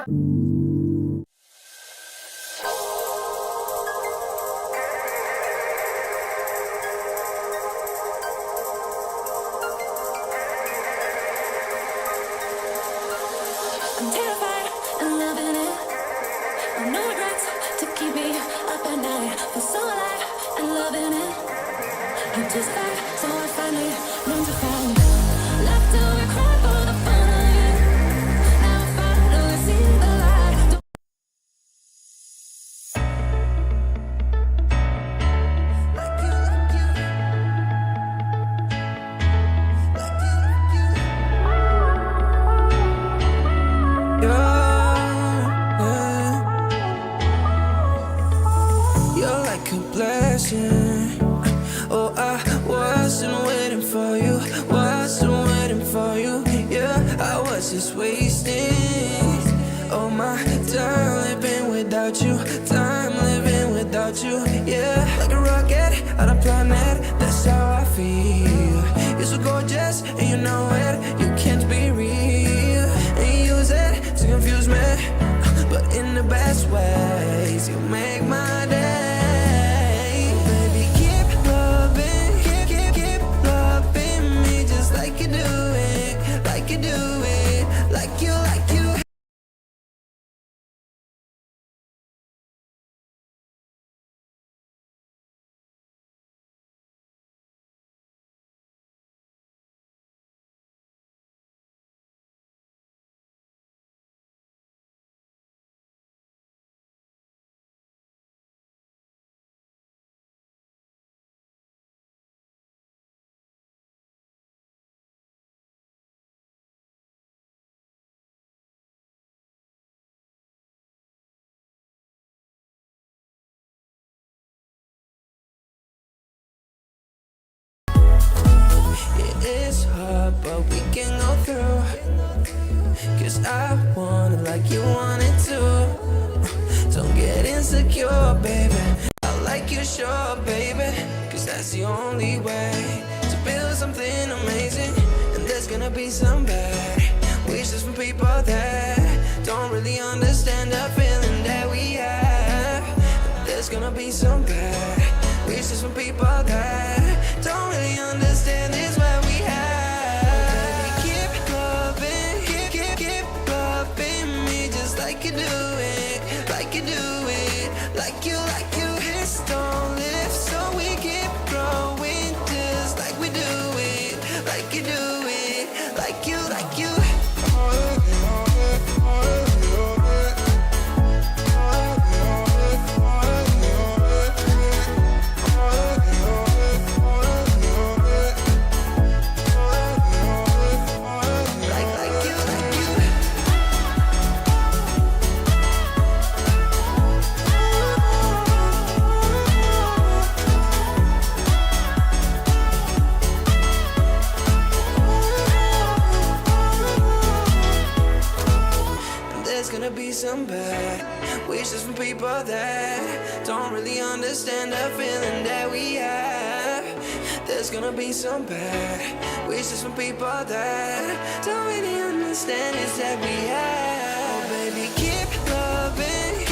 I'm terrified and loving it. No regrets to keep me up at night. Feel so alive and loving it. I'm too scared, so I finally learned to find love till we cry for the fun of it. Now I finally see the light. You're like a blessing. Oh, I wasn't waiting for you, wasn't waiting for you. Yeah, I was just wasting all my time living without you, time living without you. Yeah, like a rocket on a planet, that's how I feel. You're so gorgeous and you know it, you can't be real. And you use it to confuse me, but in the best ways. You make my day. Baby, keep loving, keep loving me just like you do it, like you do it, like you, like you. It's hard, but we can go through. Cause I want it like you want it too. Don't get insecure, baby. I like you, sure, baby. Cause that's the only way to build something amazing. And there's gonna be some bad wishes from people that don't really understand the feeling that we have. There's gonna be some bad wishes from people that don't really understand this what we have. Keep loving, keep loving me just like you do it, like you do it, like you, like you. This don't live, so we keep growing just like we do it, like you do it, like you, like you. Some bad wishes from people that don't really understand the feeling that we have. There's gonna be some bad wishes from people that don't really understand it's that we have. Oh, baby, keep loving,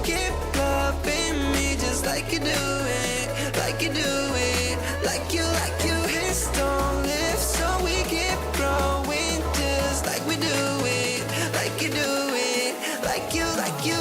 keep loving me just like you do it, like you do it, like you, like you. This don't live, so we keep growing just like we do it, like you do it, like you, like you.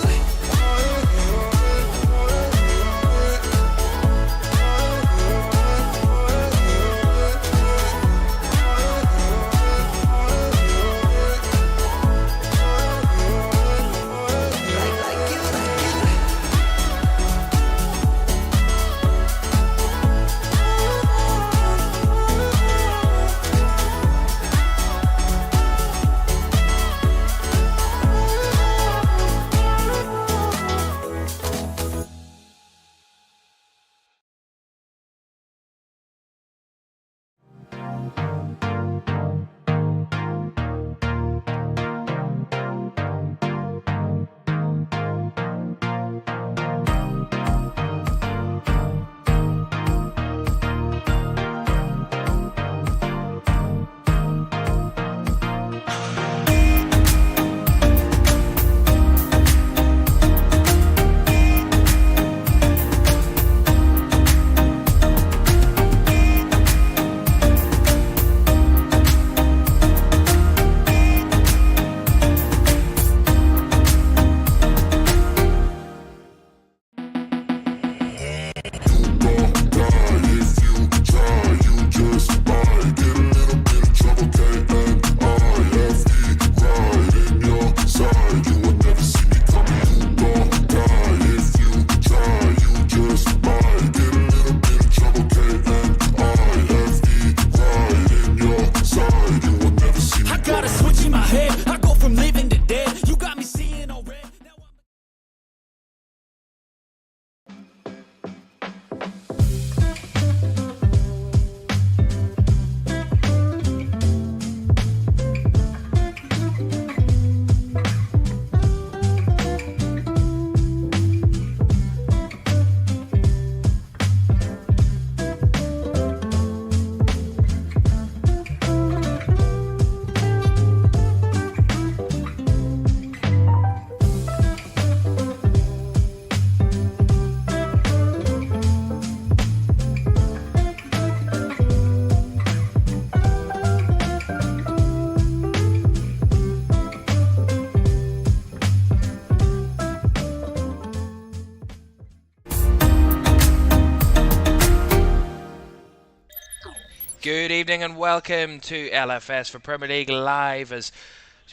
Good evening and welcome to LFS for Premier League Live as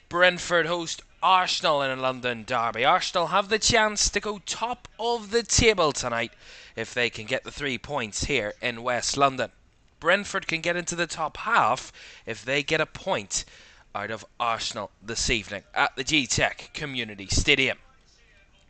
Brentford host Arsenal in a London derby. Arsenal have the chance to go top of the table tonight if they can get the 3 points here in West London. Brentford can get into the top half if they get a point out of Arsenal this evening at the Gtech Community Stadium.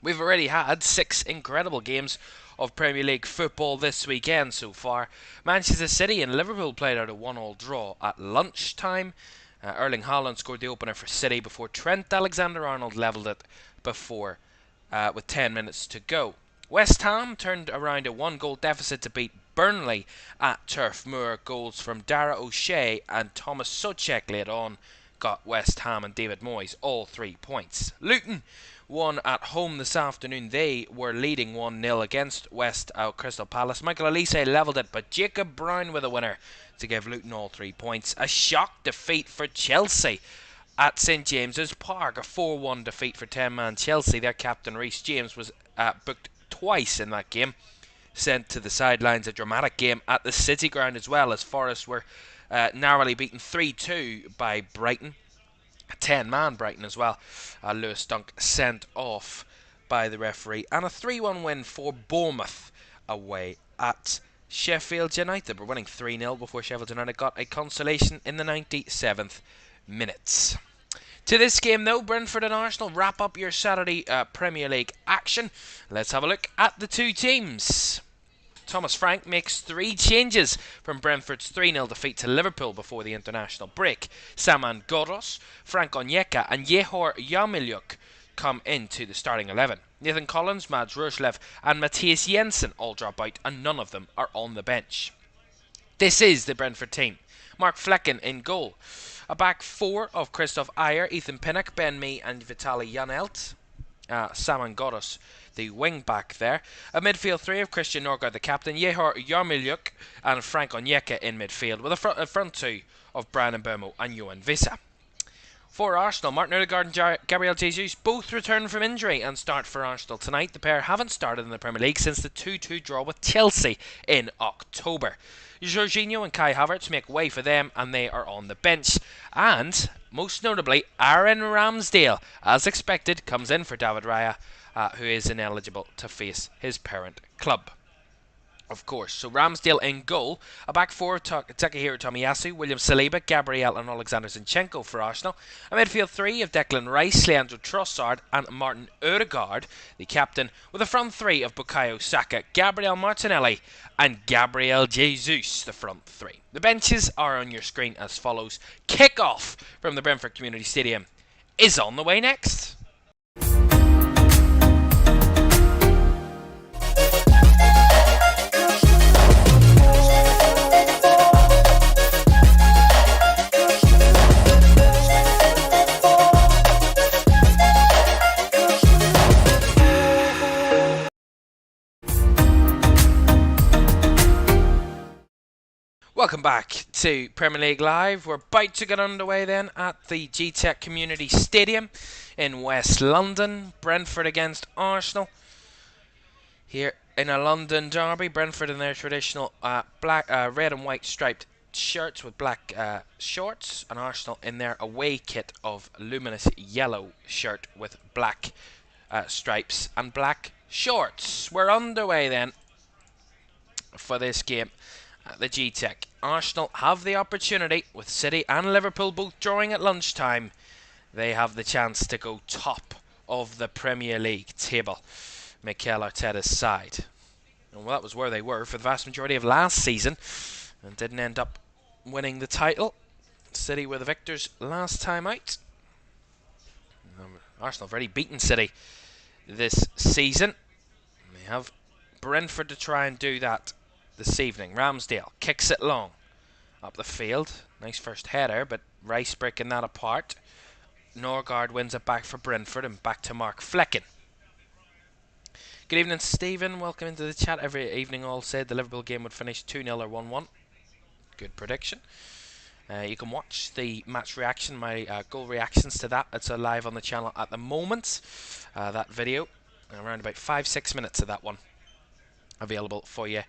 We've already had 6 incredible games of Premier League football this weekend so far. Manchester City and Liverpool played out a 1-1 draw at lunchtime. Erling Haaland scored the opener for City before Trent Alexander-Arnold levelled it with 10 minutes to go. West Ham turned around a 1-goal deficit to beat Burnley at Turf Moor. Goals from Dara O'Shea and Thomas Soucek late on got West Ham and David Moyes all 3 points. Luton won at home this afternoon. They were leading 1-0 against Crystal Palace. Michael Olise levelled it, but Jacob Brown with a winner to give Luton all 3 points. A shock defeat for Chelsea at St James's Park. A 4-1 defeat for 10-man Chelsea. Their captain Reece James was booked twice in that game. Sent to the sidelines. A dramatic game at the City Ground as well, as Forest were narrowly beaten 3-2 by Brighton. A 10-man Brighton as well. Lewis Dunk sent off by the referee. And a 3-1 win for Bournemouth away at Sheffield United. We're winning 3-0 before Sheffield United got a consolation in the 97th minute. To this game though, Brentford and Arsenal wrap up your Saturday Premier League action. Let's have a look at the two teams. Thomas Frank makes 3 changes from Brentford's 3-0 defeat to Liverpool before the international break. Saman Ghoddos, Frank Onyeka and Yehor Yarmoliuk come into the starting 11. Nathan Collins, Mads Roerslev and Matthias Jensen all drop out and none of them are on the bench. This is the Brentford team. Mark Flecken in goal. A back 4 of Christoph Ayer, Ethan Pinnock, Ben Mee and Vitaly Janelt. Saman Ghoddos, the wing back there. A midfield 3 of Christian Norgard, the captain, Yehor Yarmoliuk and Frank Onyeka in midfield, with a front 2 of Brian Mbeumo and Johan Visa. For Arsenal, Martin Odegaard and Gabriel Jesus both return from injury and start for Arsenal tonight. The pair haven't started in the Premier League since the 2-2 draw with Chelsea in October. Jorginho and Kai Havertz make way for them and they are on the bench. And, most notably, Aaron Ramsdale, as expected, comes in for David Raya, who is ineligible to face his parent club. Of course, so Ramsdale in goal. A back 4 of Takahiro Tomiyasu, William Saliba, Gabriel and Alexander Zinchenko for Arsenal. A midfield 3 of Declan Rice, Leandro Trossard and Martin Odegaard, the captain, with a front 3 of Bukayo Saka, Gabriel Martinelli and Gabriel Jesus, the front 3. The benches are on your screen as follows. Kickoff from the Brentford Community Stadium is on the way next. Welcome back to Premier League Live. We're about to get underway then at the Gtech Community Stadium in West London. Brentford against Arsenal here in a London derby. Brentford in their traditional red and white striped shirts with black shorts, and Arsenal in their away kit of luminous yellow shirt with black stripes and black shorts. We're underway then for this game at the Gtech. Arsenal have the opportunity, with City and Liverpool both drawing at lunchtime. They have the chance to go top of the Premier League table, Mikel Arteta's side. And well, that was where they were for the vast majority of last season and didn't end up winning the title. City were the victors last time out. Arsenal have already beaten City this season. They have Brentford to try and do that this evening. Ramsdale kicks it long up the field. Nice first header, but Rice breaking that apart. Norgard wins it back for Brentford and back to Mark Flecken. Good evening, Stephen. Welcome into the chat. Every evening all said the Liverpool game would finish 2-0 or 1-1. Good prediction. You can watch the match reaction, my goal reactions to that. It's live on the channel at the moment. That video, around about 5-6 minutes of that one, available for you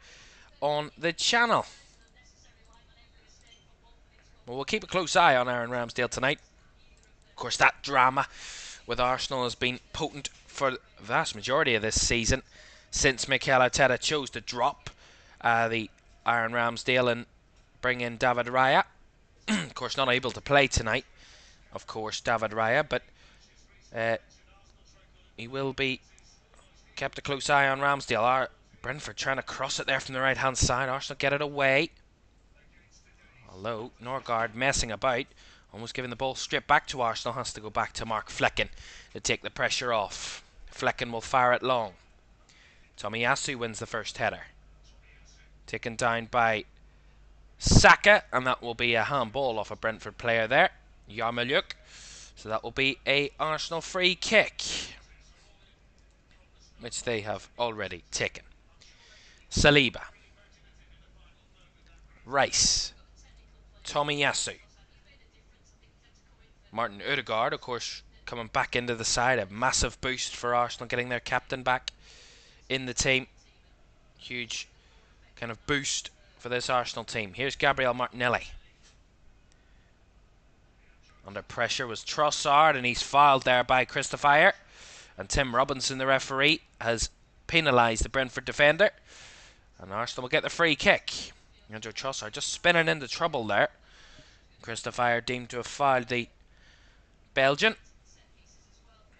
on the channel. Well, we'll keep a close eye on Aaron Ramsdale tonight. Of course, that drama with Arsenal has been potent for the vast majority of this season since Mikel Arteta chose to drop the Aaron Ramsdale and bring in David Raya. Of course, not able to play tonight, of course, David Raya, but he will be kept a close eye on Ramsdale. Brentford trying to cross it there from the right-hand side. Arsenal get it away. Although, Norgard messing about, almost giving the ball straight back to Arsenal, has to go back to Mark Flecken to take the pressure off. Flecken will fire it long. Tomiyasu wins the first header. Taken down by Saka, and that will be a handball off a Brentford player there, Yarmoliuk. So that will be a Arsenal free kick, which they have already taken. Saliba, Rice, Tomiyasu, Martin Odegaard, of course, coming back into the side. A massive boost for Arsenal, getting their captain back in the team. Huge kind of boost for this Arsenal team. Here's Gabriel Martinelli. Under pressure was Trossard, and he's fouled there by Christopher. And Tim Robinson, the referee, has penalised the Brentford defender. And Arsenal will get the free kick. Andrew Trossard just spinning into trouble there. Christopher deemed to have fouled the Belgian.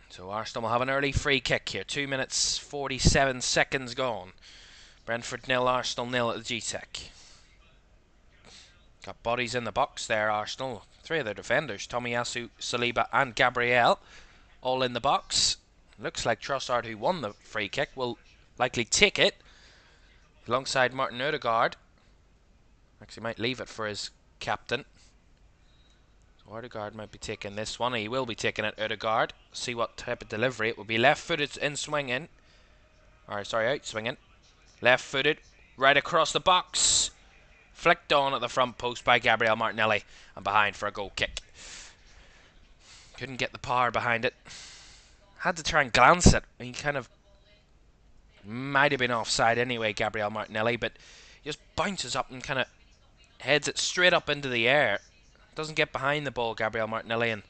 So Arsenal will have an early free kick here. 2 minutes 47 seconds gone. Brentford 0, Arsenal 0 at the Gtech. Got bodies in the box there, Arsenal. 3 of their defenders, Tomiyasu, Saliba and Gabriel, all in the box. Looks like Trossard, who won the free kick, will likely take it alongside Martin Odegaard. Actually might leave it for his captain. So Odegaard might be taking this one. He will be taking it, Odegaard. See what type of delivery. It will be left-footed in swinging. Out swinging. Left-footed, right across the box. Flicked on at the front post by Gabriel Martinelli. And behind for a goal kick. Couldn't get the power behind it. Had to try and glance it. He kind of might have been offside anyway, Gabriel Martinelli, but he just bounces up and kind of heads it straight up into the air. Doesn't get behind the ball, Gabriel Martinelli, and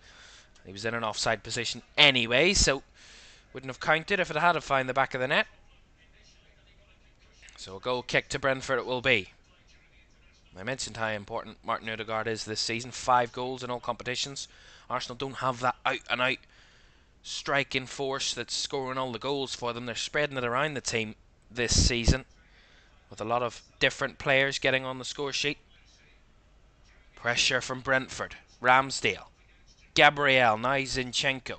he was in an offside position anyway, so wouldn't have counted if it had found the back of the net. So a goal kick to Brentford it will be. I mentioned how important Martin Odegaard is this season. 5 goals in all competitions. Arsenal don't have that out-and-out striking force that's scoring all the goals for them. They're spreading it around the team this season with a lot of different players getting on the score sheet. Pressure from Brentford. Ramsdale. Gabriel. Now Zinchenko.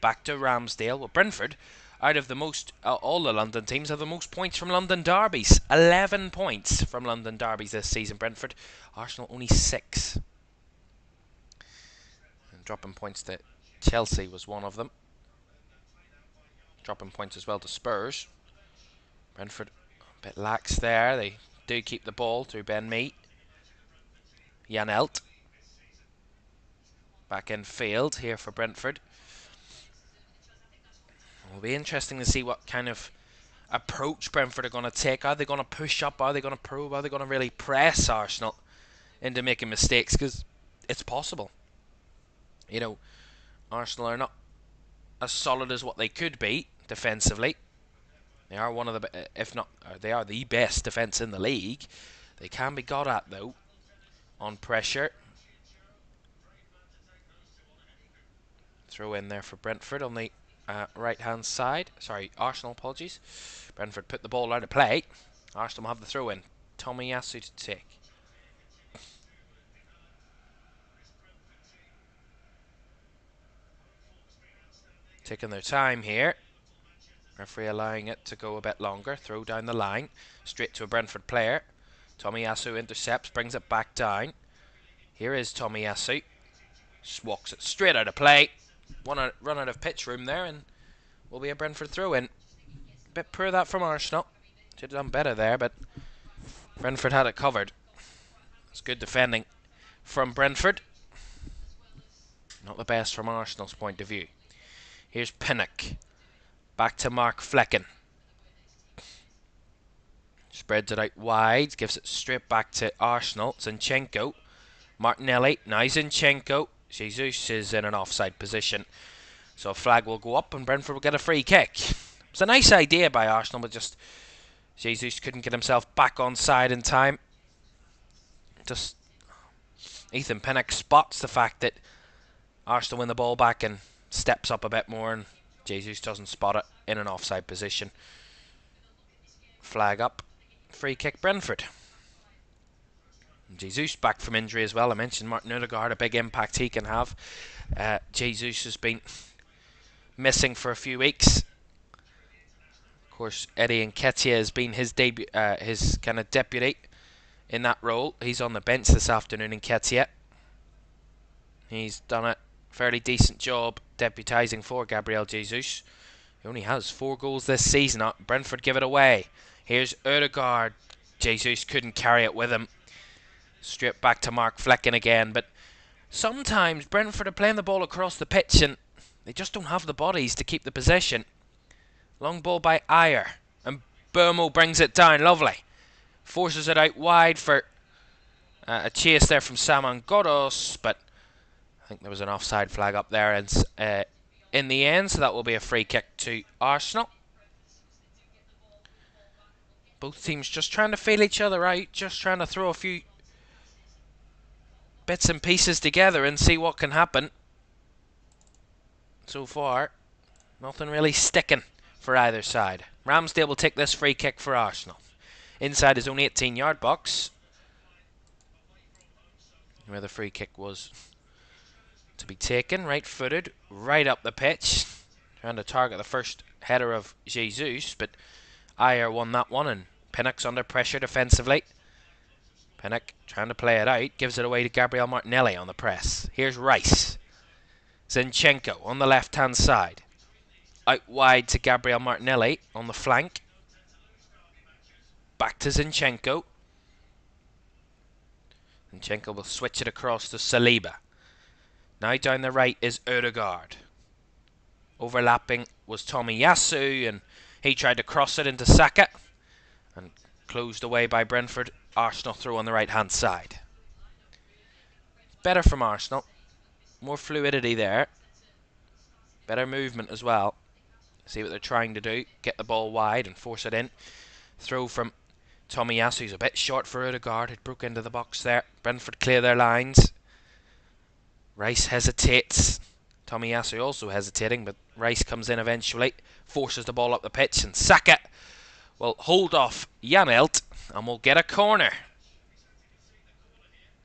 Back to Ramsdale. Well, Brentford, out of the most, all the London teams, have the most points from London derbies. 11 points from London derbies this season. Brentford. Arsenal only 6. And dropping points to Chelsea was one of them. Dropping points as well to Spurs. Brentford a bit lax there. They do keep the ball through Ben Mee. Janelt. Back in field here for Brentford. It'll be interesting to see what kind of approach Brentford are going to take. Are they going to push up? Are they going to probe? Are they going to really press Arsenal into making mistakes? Because it's possible. You know, Arsenal are not as solid as what they could be defensively. They are one of the, if not, they are the best defence in the league. They can be got at though on pressure. Throw in there for Brentford on the right hand side. Sorry, Arsenal, apologies. Brentford put the ball out of play. Arsenal will have the throw in. Tomiyasu to take. Taking their time here. Referee allowing it to go a bit longer. Throw down the line. Straight to a Brentford player. Tomiyasu intercepts, brings it back down. Here is Tomiyasu. Just walks it straight out of play. Run out of pitch room there, and will be a Brentford throw in. A bit poor that from Arsenal. Should have done better there, but Brentford had it covered. It's good defending from Brentford. Not the best from Arsenal's point of view. Here's Pinnock. Back to Mark Flecken. Spreads it out wide. Gives it straight back to Arsenal. Zinchenko. Martinelli, now Zinchenko. Jesus is in an offside position. So a flag will go up and Brentford will get a free kick. It's a nice idea by Arsenal, but just Jesus couldn't get himself back on side in time. Just Ethan Pinnock spots the fact that Arsenal win the ball back and steps up a bit more, and Jesus doesn't spot it in an offside position. Flag up, free kick Brentford. Jesus back from injury as well. I mentioned Martin Odegaard, a big impact he can have. Jesus has been missing for a few weeks. Of course, Eddie Nketiah has been his debut, his kind of deputy in that role. He's on the bench this afternoon. Nketiah. He's done a fairly decent job deputising for Gabriel Jesus. He only has 4 goals this season. Brentford give it away. Here's Odegaard. Jesus couldn't carry it with him. Straight back to Mark Flecken again. But sometimes Brentford are playing the ball across the pitch and they just don't have the bodies to keep the possession. Long ball by Ayer. And Burmo brings it down. Lovely. Forces it out wide for a chase there from Saman Ghoddos. But I think there was an offside flag up there in the end. So that will be a free kick to Arsenal. Both teams just trying to feel each other out. Just trying to throw a few bits and pieces together and see what can happen. So far, nothing really sticking for either side. Ramsdale will take this free kick for Arsenal. Inside his own 18-yard box, where the free kick was to be taken. Right-footed, right up the pitch. Trying to target the first header of Jesus, but Ayer won that one, and Pinnock's under pressure defensively. Pinnock trying to play it out, gives it away to Gabriel Martinelli on the press. Here's Rice. Zinchenko on the left-hand side. Out wide to Gabriel Martinelli on the flank. Back to Zinchenko. Zinchenko will switch it across to Saliba. Now down the right is Odegaard. Overlapping was Tomiyasu, and he tried to cross it into Saka. And closed away by Brentford. Arsenal throw on the right-hand side. Better from Arsenal. More fluidity there. Better movement as well. See what they're trying to do. Get the ball wide and force it in. Throw from Tomiyasu. He's a bit short for Odegaard. It broke into the box there. Brentford clear their lines. Rice hesitates. Tomiyasu also hesitating, but Rice comes in eventually. Forces the ball up the pitch, and Saka will hold off Janelt and will get a corner.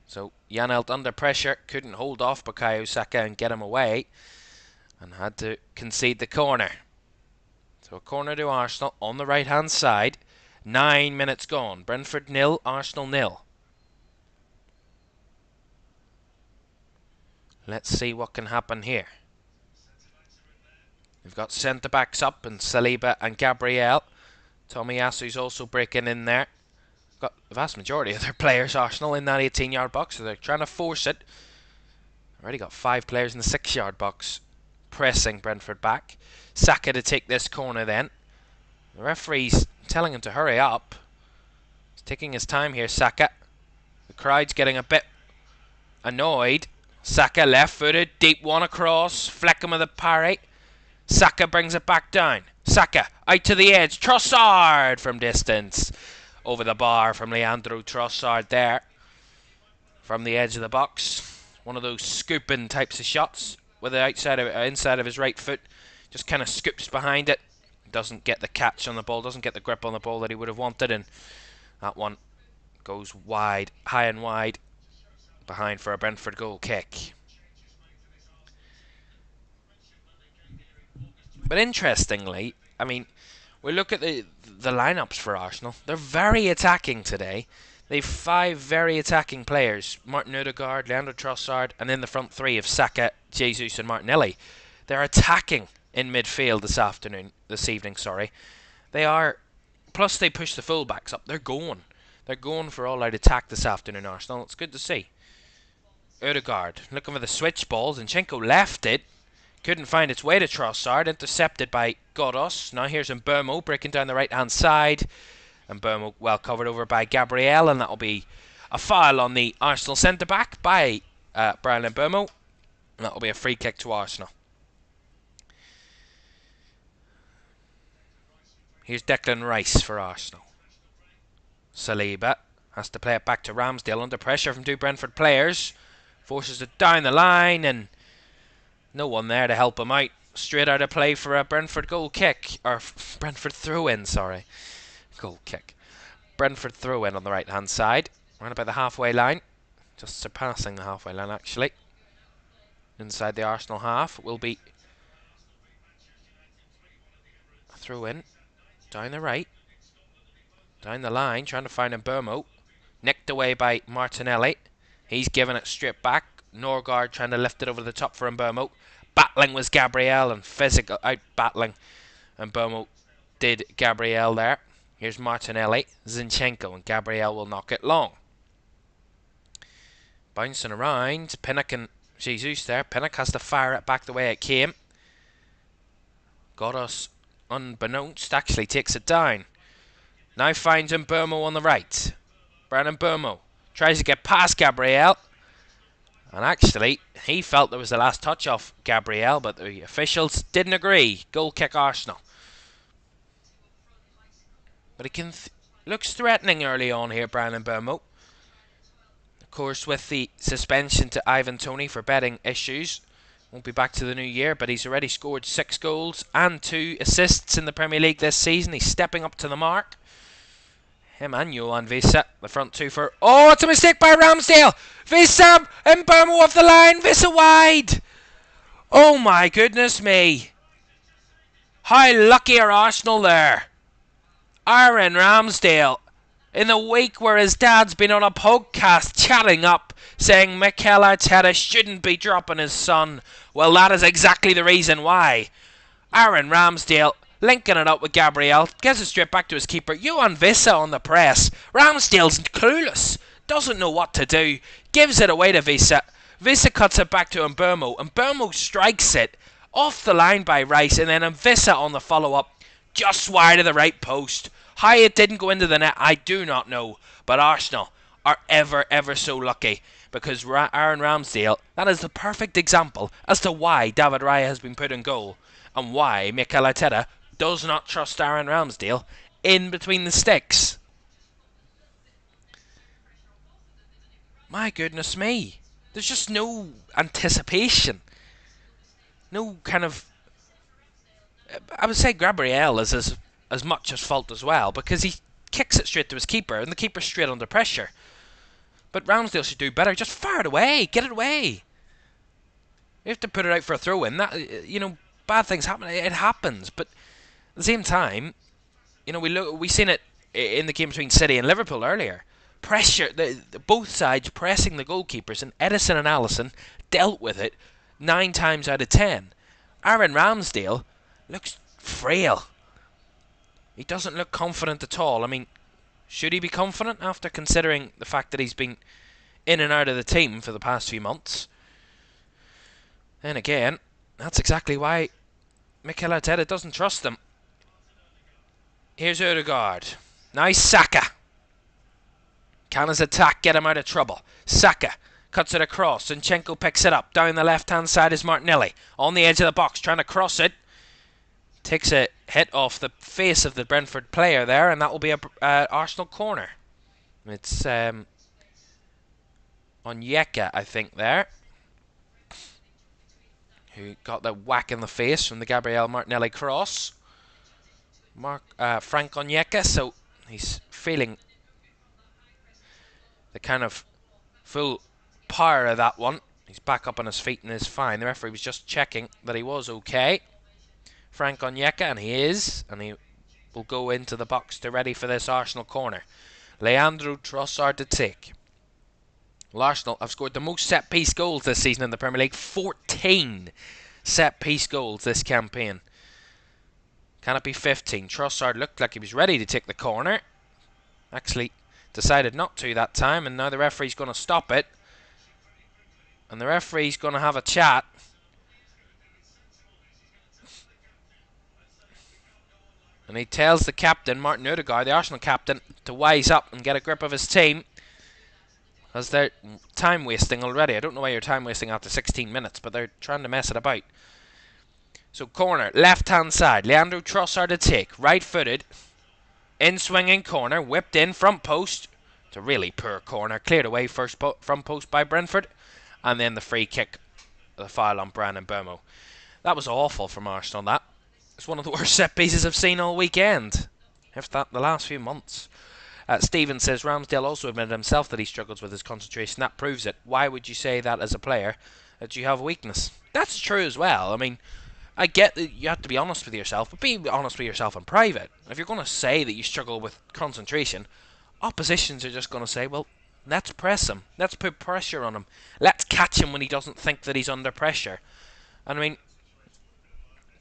So Janelt under pressure, couldn't hold off Bukayo Saka and get him away, and had to concede the corner. So a corner to Arsenal on the right hand side. 9 minutes gone. Brentford 0, Arsenal 0. Let's see what can happen here. We've got centre backs up, and Saliba and Gabriel. Tomiyasu's also breaking in there. Got the vast majority of their players, Arsenal, in that 18-yard box, so they're trying to force it. Already got 5 players in the 6-yard box, pressing Brentford back. Saka to take this corner then. The referee's telling him to hurry up. He's taking his time here, Saka. The crowd's getting a bit annoyed. Saka left-footed, deep one across. Fleckham with a parry. Saka brings it back down. Saka out to the edge. Trossard from distance. Over the bar from Leandro Trossard there. From the edge of the box. One of those scooping types of shots. With the inside of his right foot. Just kind of scoops behind it. Doesn't get the catch on the ball. Doesn't get the grip on the ball that he would have wanted. And that one goes wide. High and wide. Behind for a Brentford goal kick. But interestingly, I mean, we look at the lineups for Arsenal. They're very attacking today. They've 5 very attacking players. Martin Odegaard, Leandro Trossard, and then the front 3 of Saka, Jesus and Martinelli. They're attacking in midfield this evening. They are, plus they push the fullbacks up. They're going for all-out attack this afternoon, Arsenal. It's good to see. Odegaard looking for the switch ball. Zinchenko left it. Couldn't find its way to Trossard. Intercepted by Ghoddos. Now here's Mbermo breaking down the right-hand side. And Mbermo well covered over by Gabriel. And that'll be a foul on the Arsenal centre-back by Brian Mbeumo. And that will be a free kick to Arsenal. Here's Declan Rice for Arsenal. Saliba has to play it back to Ramsdale under pressure from two Brentford players. Forces it down the line and no one there to help him out. Straight out of play for a Brentford goal kick. Or Brentford throw-in, sorry. Goal kick. Brentford throw-in on the right-hand side. Around about the halfway line. Just surpassing the halfway line, actually. Inside the Arsenal half will be a throw-in. Down the right. Down the line, trying to find Mbeumo. Nicked away by Martinelli. He's given it straight back. Norgard trying to lift it over the top for Mbeumo. Battling was Gabriel and physical out battling. Mbeumo did Gabriel there. Here's Martinelli, Zinchenko, and Gabriel will knock it long. Bouncing around, Pinnock and Jesus there. Pinnock has to fire it back the way it came. Got us unbeknownst, actually takes it down. Now finds Mbeumo on the right. Brandon Mbeumo tries to get past Gabriel. And actually, he felt there was the last touch off Gabriel, but the officials didn't agree. Goal kick Arsenal. But he looks threatening early on here, Brandon Mbeumo. Of course, with the suspension to Ivan Toney for betting issues. Won't be back to the new year, but he's already scored 6 goals and 2 assists in the Premier League this season. He's stepping up to the mark. Him and Johan Visa, the front two for... Oh, it's a mistake by Ramsdale. Visa and Mbeumo off the line. Visa wide. Oh my goodness me. How lucky are Arsenal there. Aaron Ramsdale, in the week where his dad's been on a podcast chatting up, saying Mikel Arteta shouldn't be dropping his son. Well, that is exactly the reason why. Aaron Ramsdale linking it up with Gabriel, gets it straight back to his keeper. Johan Visa on the press. Ramsdale's clueless, doesn't know what to do, gives it away to Visa. Visa cuts it back to Mbeumo. Mbeumo strikes it off the line by Rice, and then Visa on the follow-up, just wide of the right post. How it didn't go into the net, I do not know. But Arsenal are ever so lucky, because Aaron Ramsdale, that is the perfect example as to why David Raya has been put in goal, and why Mikel Arteta does not trust Aaron Ramsdale in between the sticks. My goodness me. There's just no anticipation. No kind of... I would say Gabriel is as much as fault as well, because he kicks it straight to his keeper, and the keeper's straight under pressure. But Ramsdale should do better. Just fire it away. Get it away. You have to put it out for a throw-in. That, you know, bad things happen. It happens. But at the same time, you know, we seen it in the game between City and Liverpool earlier. Pressure, both sides pressing the goalkeepers, and Edison and Alisson dealt with it 9 times out of 10. Aaron Ramsdale looks frail. He doesn't look confident at all. I mean, should he be confident after considering the fact that he's been in and out of the team for the past few months? And again, that's exactly why Mikel Arteta doesn't trust them. Here's Odegaard. Now Saka. Can his attack get him out of trouble? Saka cuts it across. Zinchenko picks it up. Down the left-hand side is Martinelli. On the edge of the box, trying to cross it. Takes a hit off the face of the Brentford player there, and that will be a Arsenal corner. It's Onyeka, I think, there, who got the whack in the face from the Gabriel Martinelli cross. Frank Onyeka, so he's feeling the kind of full power of that one. He's back up on his feet and is fine. The referee was just checking that he was okay. Frank Onyeka, and he is, and he will go into the box to ready for this Arsenal corner. Leandro Trossard to take. Well, Arsenal have scored the most set-piece goals this season in the Premier League. 14 set-piece goals this campaign. Can it be 15? Trossard looked like he was ready to take the corner. Actually decided not to that time, and now the referee's going to stop it. And the referee's going to have a chat. And he tells the captain, Martin Odegaard, the Arsenal captain, to wise up and get a grip of his team. As they're time wasting already. I don't know why you're time wasting after 16 minutes, but they're trying to mess it about. So corner, left hand side. Leandro Trossard to take. Right footed. In swinging corner. Whipped in front post. It's a really poor corner. Cleared away first front post by Brentford. And then the free kick. The foul on Brandon Bomo. That was awful from Arsenal, that. It's one of the worst set pieces I've seen all weekend. If that, the last few months. Stephen says Ramsdale also admitted himself that he struggles with his concentration. That proves it. Why would you say that as a player, that you have a weakness? That's true as well. I mean, I get that you have to be honest with yourself, but be honest with yourself in private. If you're going to say that you struggle with concentration, oppositions are just going to say, well, let's press him. Let's put pressure on him. Let's catch him when he doesn't think that he's under pressure. And I mean,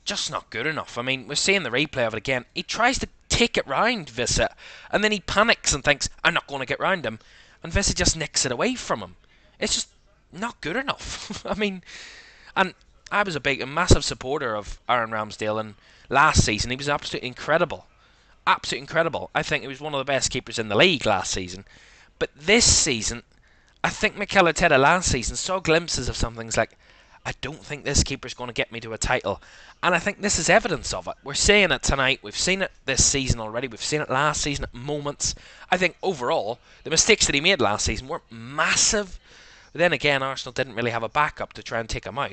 just not good enough. I mean, we're seeing the replay of it again. He tries to take it round Vissa, and then he panics and thinks, I'm not going to get round him. And Vissa just nicks it away from him. It's just not good enough. I mean, and I was a massive supporter of Aaron Ramsdale, and last season he was absolutely incredible. Absolutely incredible. I think he was one of the best keepers in the league last season. But this season, I think Mikel Arteta last season saw glimpses of some things like, I don't think this keeper's going to get me to a title. And I think this is evidence of it. We're seeing it tonight. We've seen it this season already. We've seen it last season at moments. I think overall, the mistakes that he made last season weren't massive. But then again, Arsenal didn't really have a backup to try and take him out.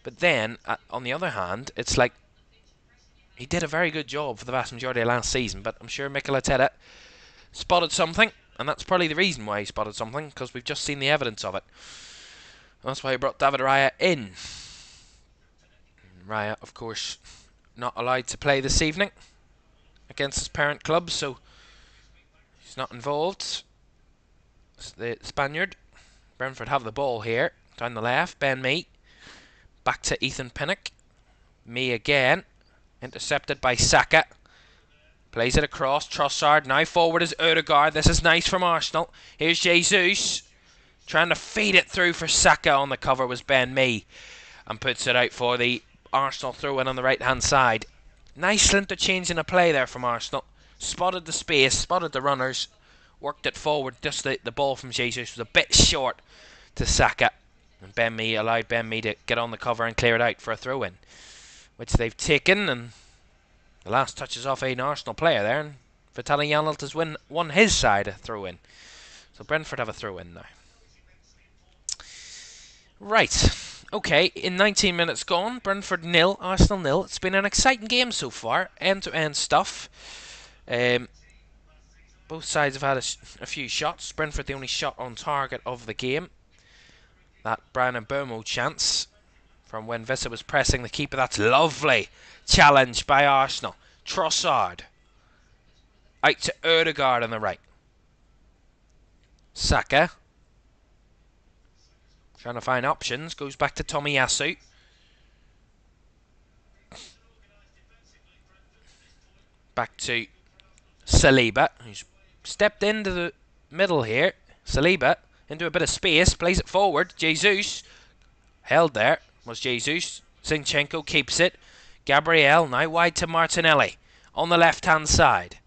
But then, on the other hand, it's like he did a very good job for the vast majority of last season. But I'm sure Mikel Arteta spotted something. And that's probably the reason why he spotted something, because we've just seen the evidence of it. That's why he brought David Raya in. Raya, of course, not allowed to play this evening against his parent club, so he's not involved. It's the Spaniard. Brentford have the ball here. Down the left, Ben Mee. Back to Ethan Pinnock. Mee again. Intercepted by Saka. Plays it across. Trossard. Now forward is Odegaard. This is nice from Arsenal. Here's Jesus. Trying to feed it through for Saka. On the cover was Ben Mee. And puts it out for the Arsenal throw-in on the right-hand side. Nice interchange in a play there from Arsenal. Spotted the space. Spotted the runners. Worked it forward. Just the ball from Jesus was a bit short to Saka. And Ben Mee allowed Ben Mee to get on the cover and clear it out for a throw-in. Which they've taken. And the last touch is off an Arsenal player there. And Vitaly Janelt has won his side a throw-in. So Brentford have a throw-in now. Right, okay, in 19 minutes gone, Brentford 0, Arsenal 0. It's been an exciting game so far, end-to-end stuff. Both sides have had a few shots. Brentford the only shot on target of the game. That Brandon Bomo chance from when Vissa was pressing the keeper. That's lovely. Challenge by Arsenal. Trossard. Out to Odegaard on the right. Saka. Trying to find options. Goes back to Tomiyasu. Back to Saliba, who's stepped into the middle here. Saliba into a bit of space. Plays it forward. Jesus. Held there. Was Jesus. Zinchenko keeps it. Gabriel now wide to Martinelli. On the left-hand side.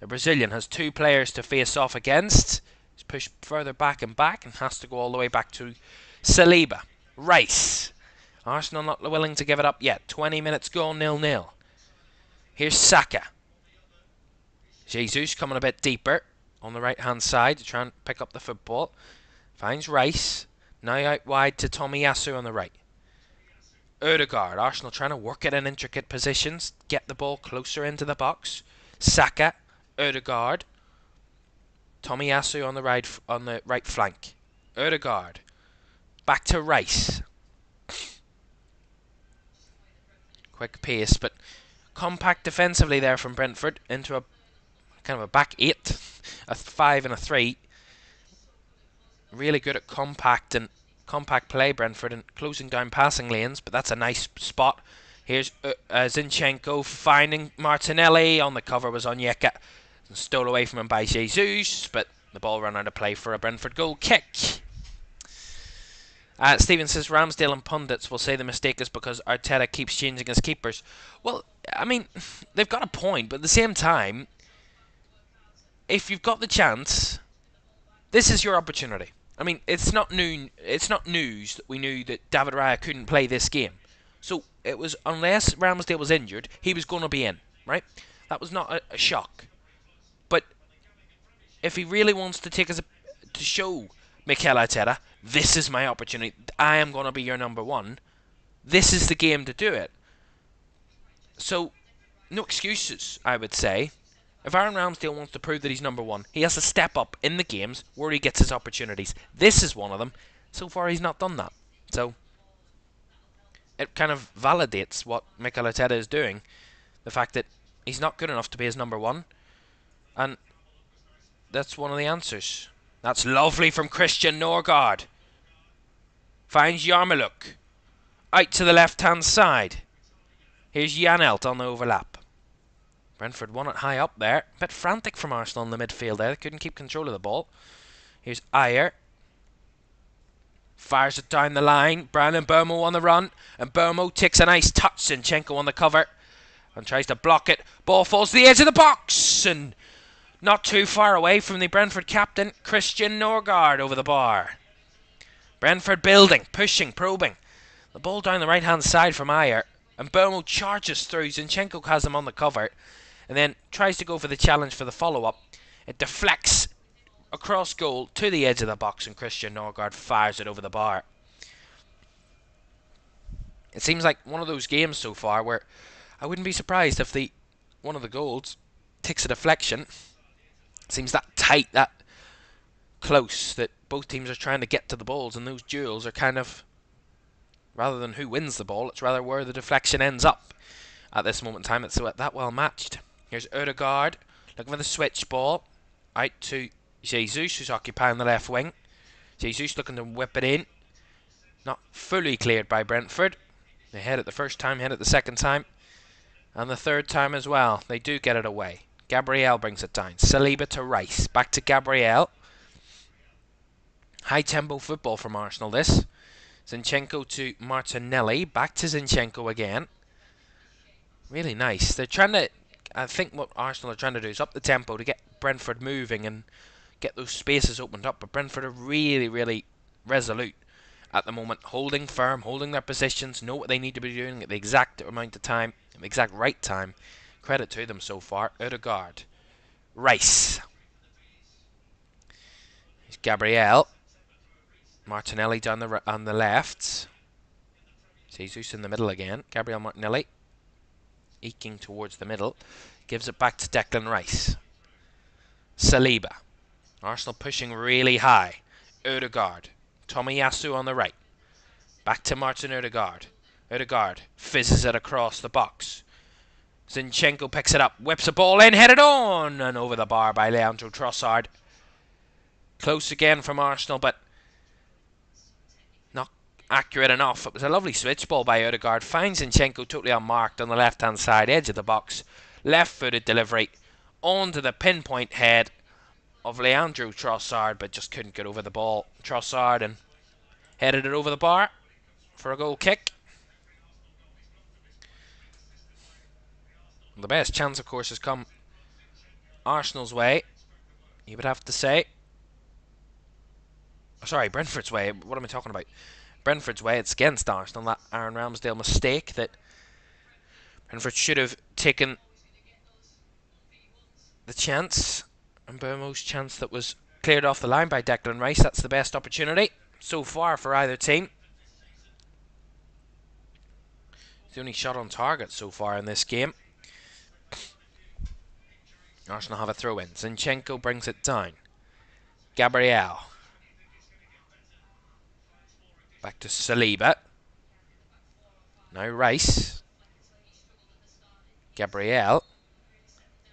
The Brazilian has two players to face off against. He's pushed further back and has to go all the way back to Saliba. Rice. Arsenal not willing to give it up yet. 20 minutes gone, 0-0. Here's Saka. Jesus coming a bit deeper on the right-hand side to try and pick up the football. Finds Rice. Now out wide to Tomiyasu on the right. Odegaard. Arsenal trying to work it in intricate positions. Get the ball closer into the box. Saka. Odegaard. Tomiyasu on the right flank. Odegaard. Back to Rice. Quick pace, but compact defensively there from Brentford into a kind of a back 8, a 5 and a 3. Really good at compact play, Brentford, and closing down passing lanes, but that's a nice spot. Here's Zinchenko finding Martinelli. On the cover was Onyeka. Stole away from him by Jesus, but the ball ran out of play for a Brentford goal kick. Stephen says Ramsdale and pundits will say the mistake is because Arteta keeps changing his keepers. Well, I mean, they've got a point, but at the same time, if you've got the chance This is your opportunity. I mean, it's not new. It's not news that we knew that David Raya couldn't play this game. So it was, unless Ramsdale was injured, he was going to be in, right? That was not a shock. But if he really wants to take us to show Mikel Arteta, this is my opportunity. I am going to be your number one. This is the game to do it. So, no excuses, I would say. If Aaron Ramsdale wants to prove that he's number one, he has to step up in the games where he gets his opportunities. This is one of them. So far, he's not done that. So, it kind of validates what Mikel Arteta is doing. The fact that he's not good enough to be his number one. And that's one of the answers. That's lovely from Christian Norgard. Finds Yarmuluk. Out to the left-hand side. Here's Janelt on the overlap. Brentford won it high up there. A bit frantic from Arsenal in the midfield there. They couldn't keep control of the ball. Here's Ayer. Fires it down the line. Brandon Bomo on the run. And Bomo takes a nice touch. Zinchenko on the cover. And tries to block it. Ball falls to the edge of the box. And not too far away from the Brentford captain, Christian Norgard, over the bar. Brentford building, pushing, probing. The ball down the right-hand side from Ayer. And Bomo charges through. Zinchenko has him on the cover. And then tries to go for the challenge for the follow-up. It deflects across goal to the edge of the box. And Christian Norgard fires it over the bar. It seems like one of those games so far where I wouldn't be surprised if one of the goals takes a deflection. It seems that tight, that close, that both teams are trying to get to the balls, and those duels are kind of, rather than who wins the ball, it's rather where the deflection ends up at this moment in time. It's that well matched. Here's Ødegaard looking for the switch ball out to Jesus, who's occupying the left wing. Jesus looking to whip it in. Not fully cleared by Brentford. They had it the first time, had it the second time, and the third time as well. They do get it away. Gabriel brings it down. Saliba to Rice. Back to Gabriel. High tempo football from Arsenal this. Zinchenko to Martinelli. Back to Zinchenko again. Really nice. They're trying to, I think what Arsenal are trying to do is up the tempo to get Brentford moving and get those spaces opened up. But Brentford are really, really resolute at the moment. Holding firm, holding their positions, know what they need to be doing at the exact amount of time, at the exact right time. Credit to them so far. Ødegaard. Rice. Here's Gabriel. Martinelli down on the left. Jesus in the middle again. Gabriel Martinelli. Eking towards the middle. Gives it back to Declan Rice. Saliba. Arsenal pushing really high. Ødegaard. Tomiyasu on the right. Back to Martin Ødegaard. Ødegaard fizzes it across the box. Zinchenko picks it up, whips a ball in, headed on, and over the bar by Leandro Trossard. Close again from Arsenal, but not accurate enough. It was a lovely switch ball by Ødegaard. Finds Zinchenko totally unmarked on the left-hand side, edge of the box. Left-footed delivery onto the pinpoint head of Leandro Trossard, but just couldn't get over the ball. Trossard and headed it over the bar for a goal kick. The best chance, of course, has come Arsenal's way, you would have to say. Oh, sorry, Brentford's way. What am I talking about? Brentford's way. It's against Arsenal. That Aaron Ramsdale mistake that Brentford should have taken the chance. And Bomo's chance that was cleared off the line by Declan Rice. That's the best opportunity so far for either team. It's the only shot on target so far in this game. Arsenal have a throw-in. Zinchenko brings it down. Gabriel. Back to Saliba. Now Rice. Gabriel.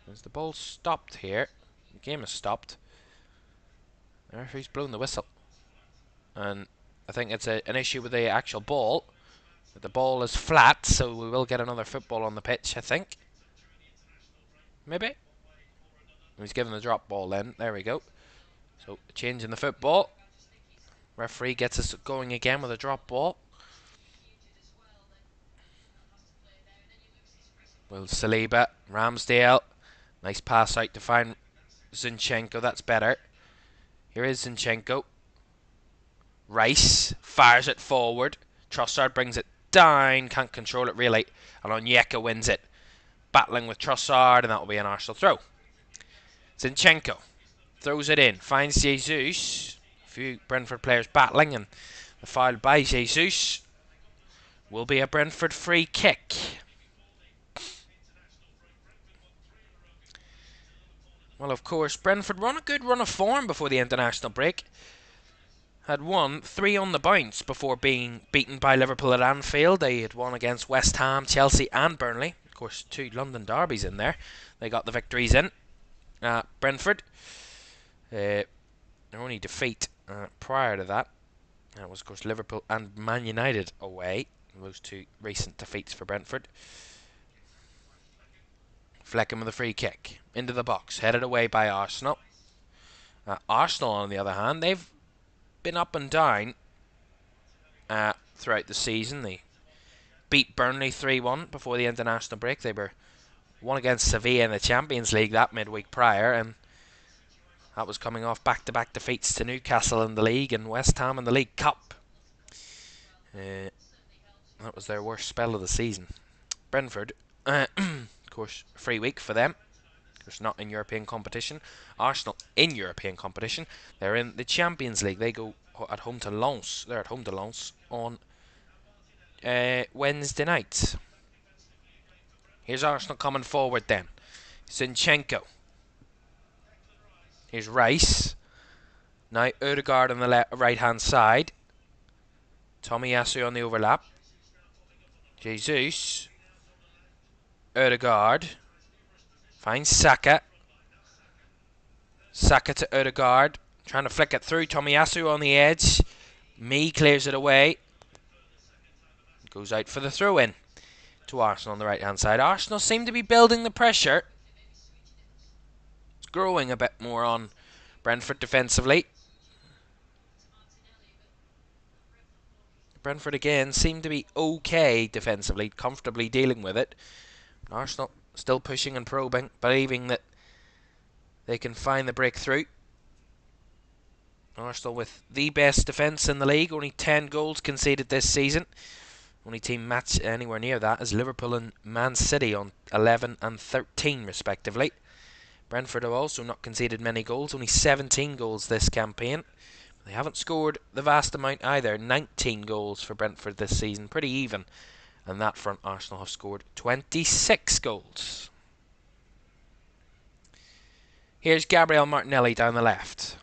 Has the ball stopped here? The game has stopped. The referee's blown the whistle. And I think it's an issue with the actual ball. But the ball is flat, so we will get another football on the pitch, I think. Maybe? He's given the drop ball then. There we go. So, a change in the football. Referee gets us going again with a drop ball. Well, Saliba, Ramsdale. Nice pass out to find Zinchenko. That's better. Here is Zinchenko. Rice fires it forward. Trossard brings it down. Can't control it really. And Onyeka wins it. Battling with Trossard, and that will be an Arsenal throw. Zinchenko throws it in. Finds Jesus. A few Brentford players battling, and the foul by Jesus will be a Brentford free kick. Well, of course, Brentford run a good run of form before the international break. Had won 3 on the bounce before being beaten by Liverpool at Anfield. They had won against West Ham, Chelsea and Burnley. Of course, 2 London derbies in there. They got the victories in. Brentford, their only defeat prior to that was, of course, Liverpool and Man United away. Those 2 recent defeats for Brentford. Fleckham with a free kick into the box, headed away by Arsenal. Arsenal, on the other hand, they've been up and down throughout the season. They beat Burnley 3-1 before the international break. They were won against Sevilla in the Champions League that midweek prior, and that was coming off back-to-back defeats to Newcastle in the league and West Ham in the League Cup. That was their worst spell of the season. Brentford, of course, free week for them. Of course, not in European competition. Arsenal in European competition. They're in the Champions League. They go at home to Lens. They're at home to Lens on Wednesday night. Here's Arsenal coming forward then. Zinchenko. Here's Rice. Now Odegaard on the right-hand side. Tomiyasu on the overlap. Jesus. Odegaard. Finds Saka. Saka to Odegaard. Trying to flick it through. Tomiyasu on the edge. Mee clears it away. Goes out for the throw-in to Arsenal on the right-hand side. Arsenal seem to be building the pressure. It's growing a bit more on Brentford defensively. Brentford again seem to be okay defensively, comfortably dealing with it. Arsenal still pushing and probing, believing that they can find the breakthrough. Arsenal with the best defence in the league, only 10 goals conceded this season. Only team matched anywhere near that is Liverpool and Man City on 11 and 13 respectively. Brentford have also not conceded many goals, only 17 goals this campaign. They haven't scored the vast amount either, 19 goals for Brentford this season, pretty even. And that front, Arsenal have scored 26 goals. Here's Gabriel Martinelli down the left.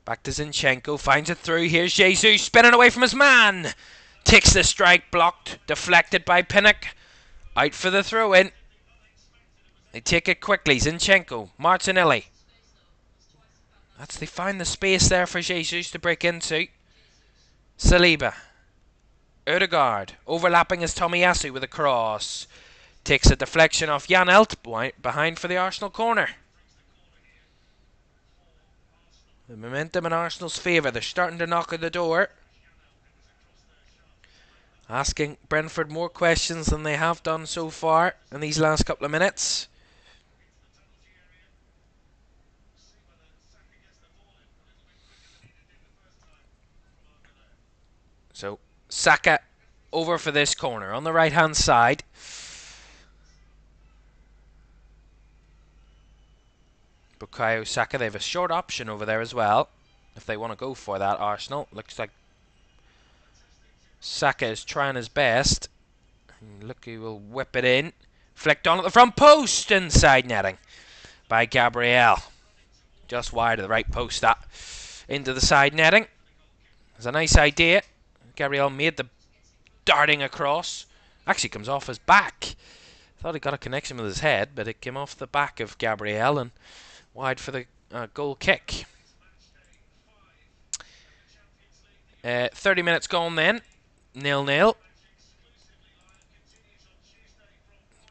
Back to Zinchenko, finds it through. Here's Jesus, spinning away from his man. Takes the strike, blocked, deflected by Pinnock. Out for the throw-in. They take it quickly. Zinchenko, Martinelli. They find the space there for Jesus to break into. Saliba. Odegaard. Overlapping is Tomiyasu with a cross. Takes a deflection off Jan Elt. Behind for the Arsenal corner. The momentum in Arsenal's favour. They're starting to knock at the door. Asking Brentford more questions than they have done so far in these last couple of minutes. So, Saka over for this corner on the right-hand side. Bukayo Saka, they have a short option over there as well. If they want to go for that, Arsenal. Looks like Saka is trying his best. Look, he will whip it in. Flicked on at the front post. Inside netting by Gabriel. Just wide of the right post, that. Into the side netting. It's a nice idea. Gabriel made the darting across. Actually comes off his back. Thought he got a connection with his head, but it came off the back of Gabriel and wide for the goal kick. 30 minutes gone then. 0-0.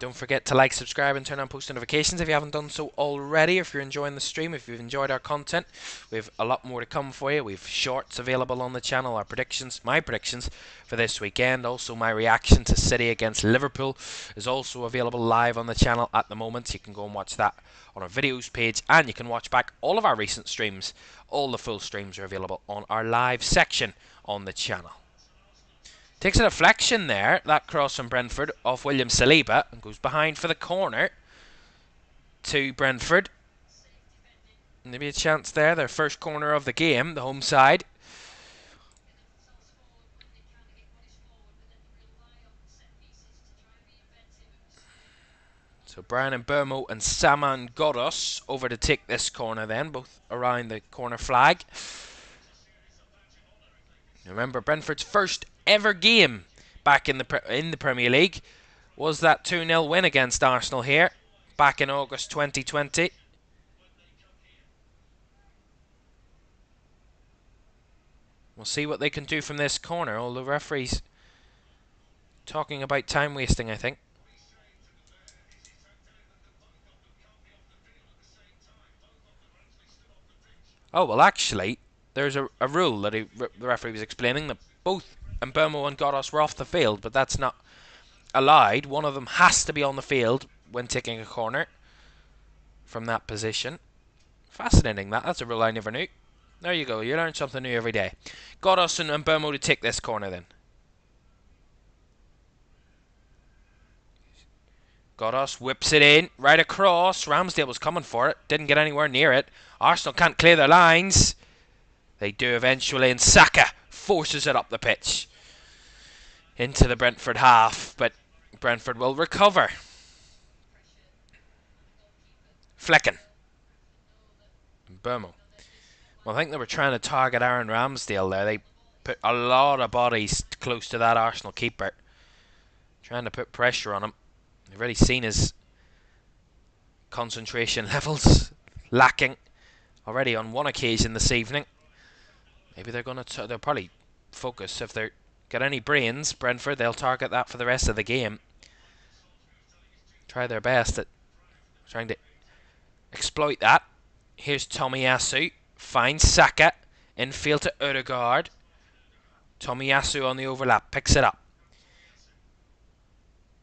Don't forget to like, subscribe and turn on post notifications if you haven't done so already. If you're enjoying the stream, if you've enjoyed our content, we have a lot more to come for you. We've shorts available on the channel, our predictions, my predictions for this weekend. Also my reaction to City against Liverpool is also available live on the channel at the moment. You can go and watch that on our videos page, and you can watch back all of our recent streams. All the full streams are available on our live section on the channel. Takes a deflection there, that cross from Brentford off William Saliba, and goes behind for the corner to Brentford. Maybe a chance there, their first corner of the game, the home side. So Brian and Burmo and Saman Godos over to take this corner then, both around the corner flag. Remember, Brentford's first ever game back in the Premier League was that 2-0 win against Arsenal here back in August 2020. We'll see what they can do from this corner. All the referees talking about time wasting, I think. Oh, well, actually, there's a rule that the referee was explaining that both Mbermo and Godos were off the field, but that's not allowed. One of them has to be on the field when taking a corner from that position. Fascinating, that. That's a rule I never knew. There you go, you learn something new every day. Godos and Mbermo to take this corner then. Godos whips it in, right across. Ramsdale was coming for it, didn't get anywhere near it. Arsenal can't clear their lines. They do eventually, and Saka forces it up the pitch into the Brentford half, but Brentford will recover. Flecken. Burmo. Well, I think they were trying to target Aaron Ramsdale there. They put a lot of bodies close to that Arsenal keeper, trying to put pressure on him. They've already seen his concentration levels lacking already on one occasion this evening. Maybe they're going to they'll probably focus, if they got any brains, Brentford, they'll target that for the rest of the game. Try their best at trying to exploit that. Here's Tomiyasu, finds Saka, infield to Ødegaard. Tomiyasu on the overlap, picks it up.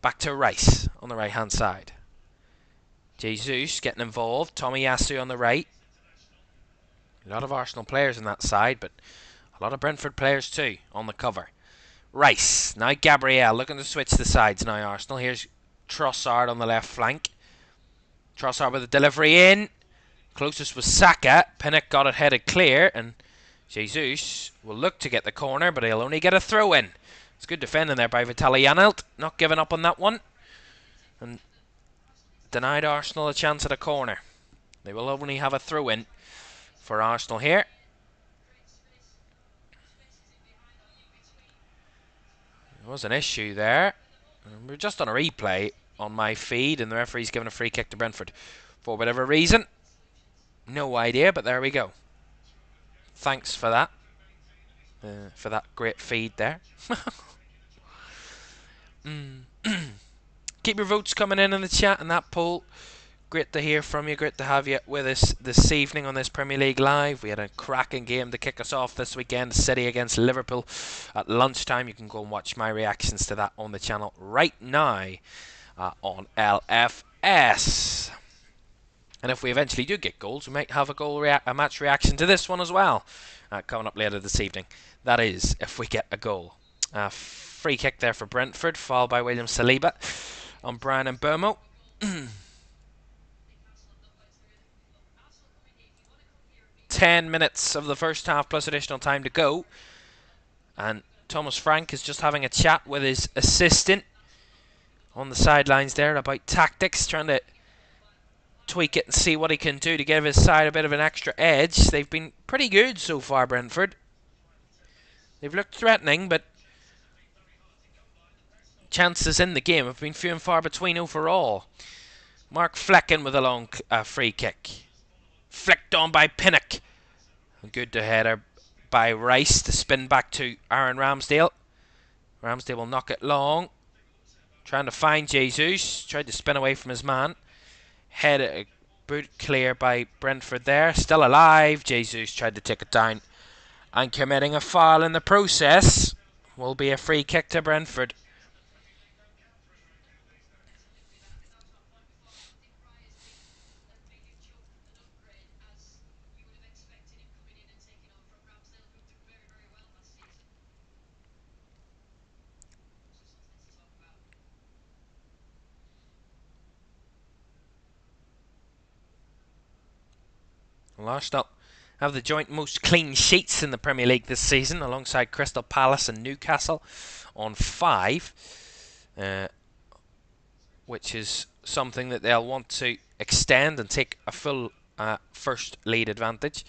Back to Rice on the right hand side. Jesus getting involved. Tomiyasu on the right. A lot of Arsenal players on that side, but a lot of Brentford players too on the cover. Rice. Now Gabriel looking to switch the sides now, Arsenal. Here's Trossard on the left flank. Trossard with the delivery in. Closest was Saka. Pinnock got it headed clear, and Jesus will look to get the corner, but he'll only get a throw in. It's good defending there by Vitaly Janelt, not giving up on that one, and denied Arsenal a chance at a corner. They will only have a throw in for Arsenal here. There was an issue there. We're just on a replay on my feed, and the referee's given a free kick to Brentford for whatever reason. No idea, but there we go. Thanks for that. For that great feed there. Keep your votes coming in the chat and that poll. Great to hear from you. Great to have you with us this evening on this Premier League Live. We had a cracking game to kick us off this weekend. City against Liverpool at lunchtime. You can go and watch my reactions to that on the channel right now on LFS. And if we eventually do get goals, we might have a match reaction to this one as well coming up later this evening. That is, if we get a goal. Free kick there for Brentford, fouled by William Saliba on Brian and Burmo. 10 minutes of the first half plus additional time to go. And Thomas Frank is just having a chat with his assistant on the sidelines there about tactics, trying to tweak it and see what he can do to give his side a bit of an extra edge. They've been pretty good so far, Brentford. They've looked threatening, but chances in the game have been few and far between overall. Mark Flecken with a long free kick. Flicked on by Pinnock. Good to header by Rice to spin back to Aaron Ramsdale. Ramsdale will knock it long. Trying to find Jesus. Tried to spin away from his man. Head a boot clear by Brentford there. Still alive. Jesus tried to take it down. And committing a foul in the process. Will be a free kick to Brentford. Arsenal have the joint most clean sheets in the Premier League this season, alongside Crystal Palace and Newcastle on 5, which is something that they'll want to extend and take a full first lead advantage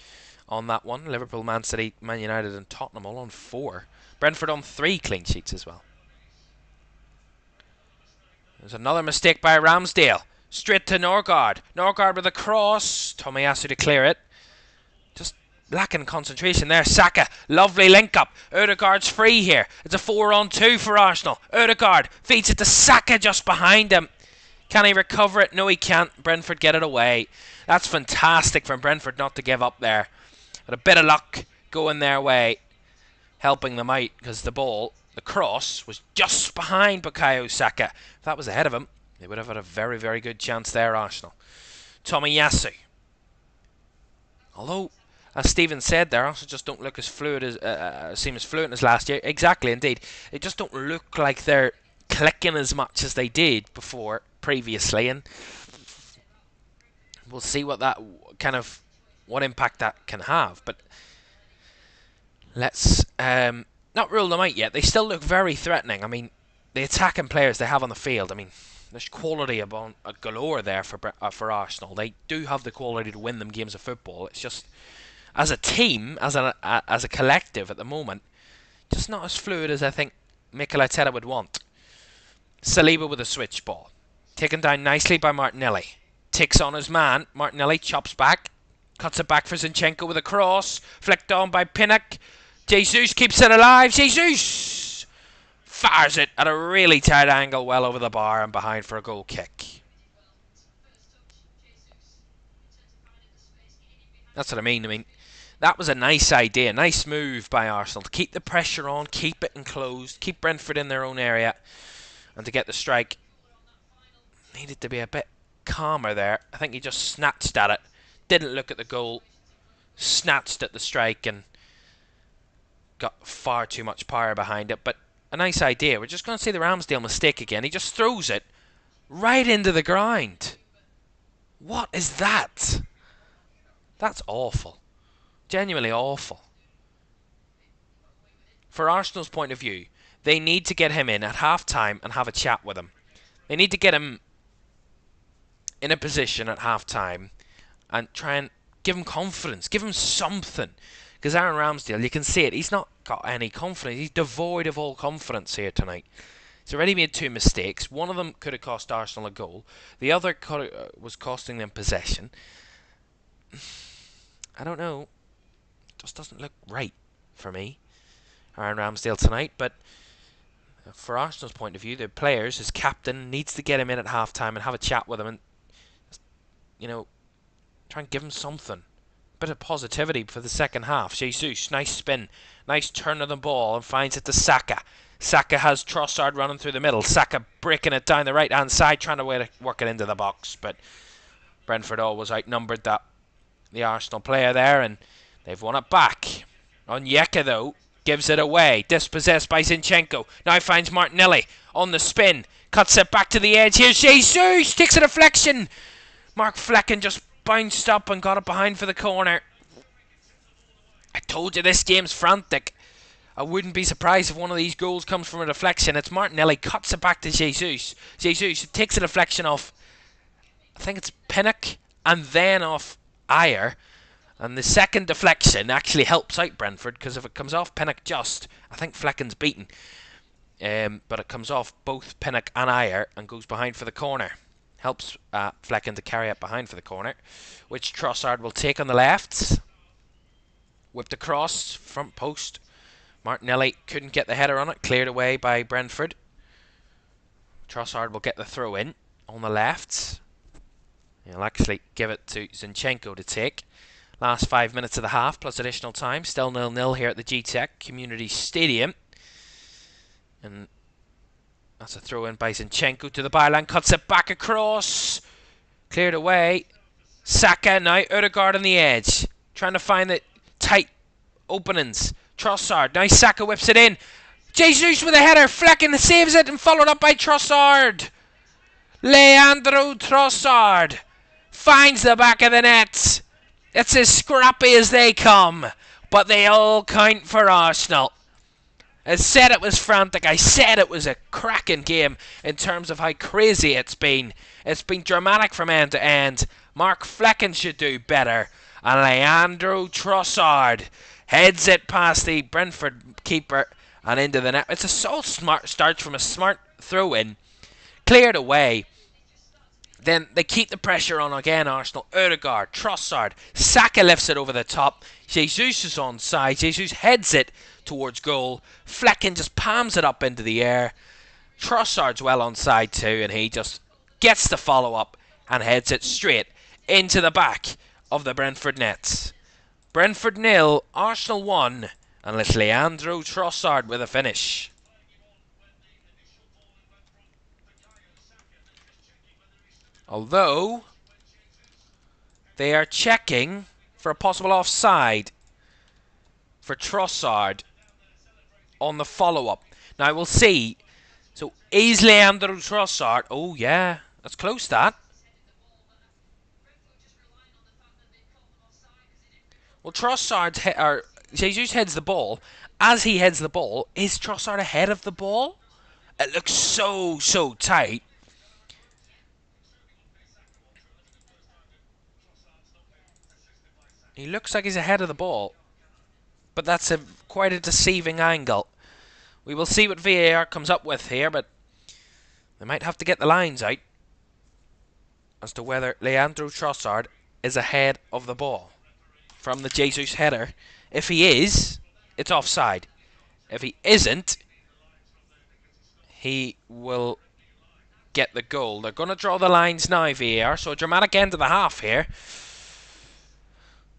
on that one. Liverpool, Man City, Man United and Tottenham all on 4. Brentford on 3 clean sheets as well. There's another mistake by Ramsdale. Straight to Norgard. Norgard with a cross. Tomiyasu to clear it. Just lacking concentration there. Saka. Lovely link up. Odegaard's free here. It's a 4-on-2 for Arsenal. Odegaard feeds it to Saka just behind him. Can he recover it? No, he can't. Brentford get it away. That's fantastic from Brentford not to give up there. But a bit of luck going their way, helping them out, because the cross, was just behind Bukayo Saka. If that was ahead of him, they would have had a very, very good chance there, Arsenal. Tomiyasu. Although, as Stephen said there, Arsenal just don't look as fluid as seem as fluent as last year. Exactly, indeed. They just don't look like they're clicking as much as they did previously, and we'll see what what impact that can have. But let's not rule them out yet. They still look very threatening. I mean, the attacking players they have on the field, I mean, there's quality galore there for Arsenal. They do have the quality to win them games of football. It's just, as a team, as a collective at the moment, just not as fluid as I think Mikel Arteta would want. Saliba with a switch ball. Taken down nicely by Martinelli. Takes on his man. Martinelli chops back. Cuts it back for Zinchenko with a cross. Flicked on by Pinnock. Jesus keeps it alive. Jesus fires it at a really tight angle well over the bar and behind for a goal kick. That's what I mean. I mean, that was a nice idea. Nice move by Arsenal to keep the pressure on, keep it enclosed, keep Brentford in their own area, and to get the strike. Needed to be a bit calmer there. I think he just snatched at it. Didn't look at the goal. Snatched at the strike and got far too much power behind it. But a nice idea. We're just going to see the Ramsdale mistake again. He just throws it right into the ground. What is that? That's awful. Genuinely awful. For Arsenal's point of view, they need to get him in at half-time and have a chat with him. They need to get him in a position at half-time and try and give him confidence. Give him something. Because Aaron Ramsdale, you can see it, he's not got any confidence. He's devoid of all confidence here tonight. He's already made 2 mistakes. One of them could have cost Arsenal a goal. The other was costing them possession. I don't know. It just doesn't look right for me, Aaron Ramsdale tonight. But for Arsenal's point of view, the players, his captain, needs to get him in at half-time and have a chat with him and, try and give him something. Bit of positivity for the second half. Jesus, nice spin, nice turn of the ball, and finds it to Saka. Saka has Trossard running through the middle. Saka breaking it down the right hand side, trying to work it into the box, but Brentford always outnumbered the Arsenal player there, and they've won it back. Onyeka though gives it away, dispossessed by Zinchenko. Now finds Martinelli on the spin, cuts it back to the edge. Here's Jesus, takes a deflection. Mark Flecken just bounced up and got it behind for the corner. I told you this game's frantic. I wouldn't be surprised if one of these goals comes from a deflection. It's Martinelli, cuts it back to Jesus. Jesus takes a deflection off, I think it's Pinnock, and then off Ayer. And the second deflection actually helps out Brentford, because if it comes off Pinnock I think Flecken's beaten. But it comes off both Pinnock and Ayer and goes behind for the corner. Helps Flecken to carry it behind for the corner, which Trossard will take on the left. Whipped across, front post. Martinelli couldn't get the header on it, cleared away by Brentford. Trossard will get the throw in on the left. He'll actually give it to Zinchenko to take. Last 5 minutes of the half plus additional time. Still 0-0 here at the Gtech Community Stadium. And that's a throw in by Zinchenko to the byline. Cuts it back across. Cleared away. Saka now. Odegaard on the edge. Trying to find the tight openings. Trossard. Now Saka whips it in. Jesus with a header. Flecken saves it and followed up by Trossard. Leandro Trossard finds the back of the net. It's as scrappy as they come, but they all count for Arsenal. I said it was frantic. I said it was a cracking game in terms of how crazy it's been. It's been dramatic from end to end. Mark Flecken should do better. And Leandro Trossard heads it past the Brentford keeper and into the net. It's a so smart start from a smart throw-in. Cleared away. Then they keep the pressure on again, Arsenal. Odegaard, Trossard, Saka lifts it over the top. Jesus is onside. Jesus heads it towards goal. Flecken just palms it up into the air. Trossard's well onside too, and he just gets the follow-up and heads it straight into the back of the Brentford nets. Brentford 0, Arsenal 1, and it's Leandro Trossard with a finish. Although they are checking for a possible offside for Trossard on the follow-up. Now we'll see. So is Leandro Trossard? Oh yeah, that's close. That. Well, Trossard or Jesus heads the ball. As he heads the ball, is Trossard ahead of the ball? It looks so tight. He looks like he's ahead of the ball, but that's quite a deceiving angle. We will see what VAR comes up with here, but they might have to get the lines out as to whether Leandro Trossard is ahead of the ball from the Jesus header. If he is, it's offside. If he isn't, he will get the goal. They're going to draw the lines now, VAR, so a dramatic end of the half here.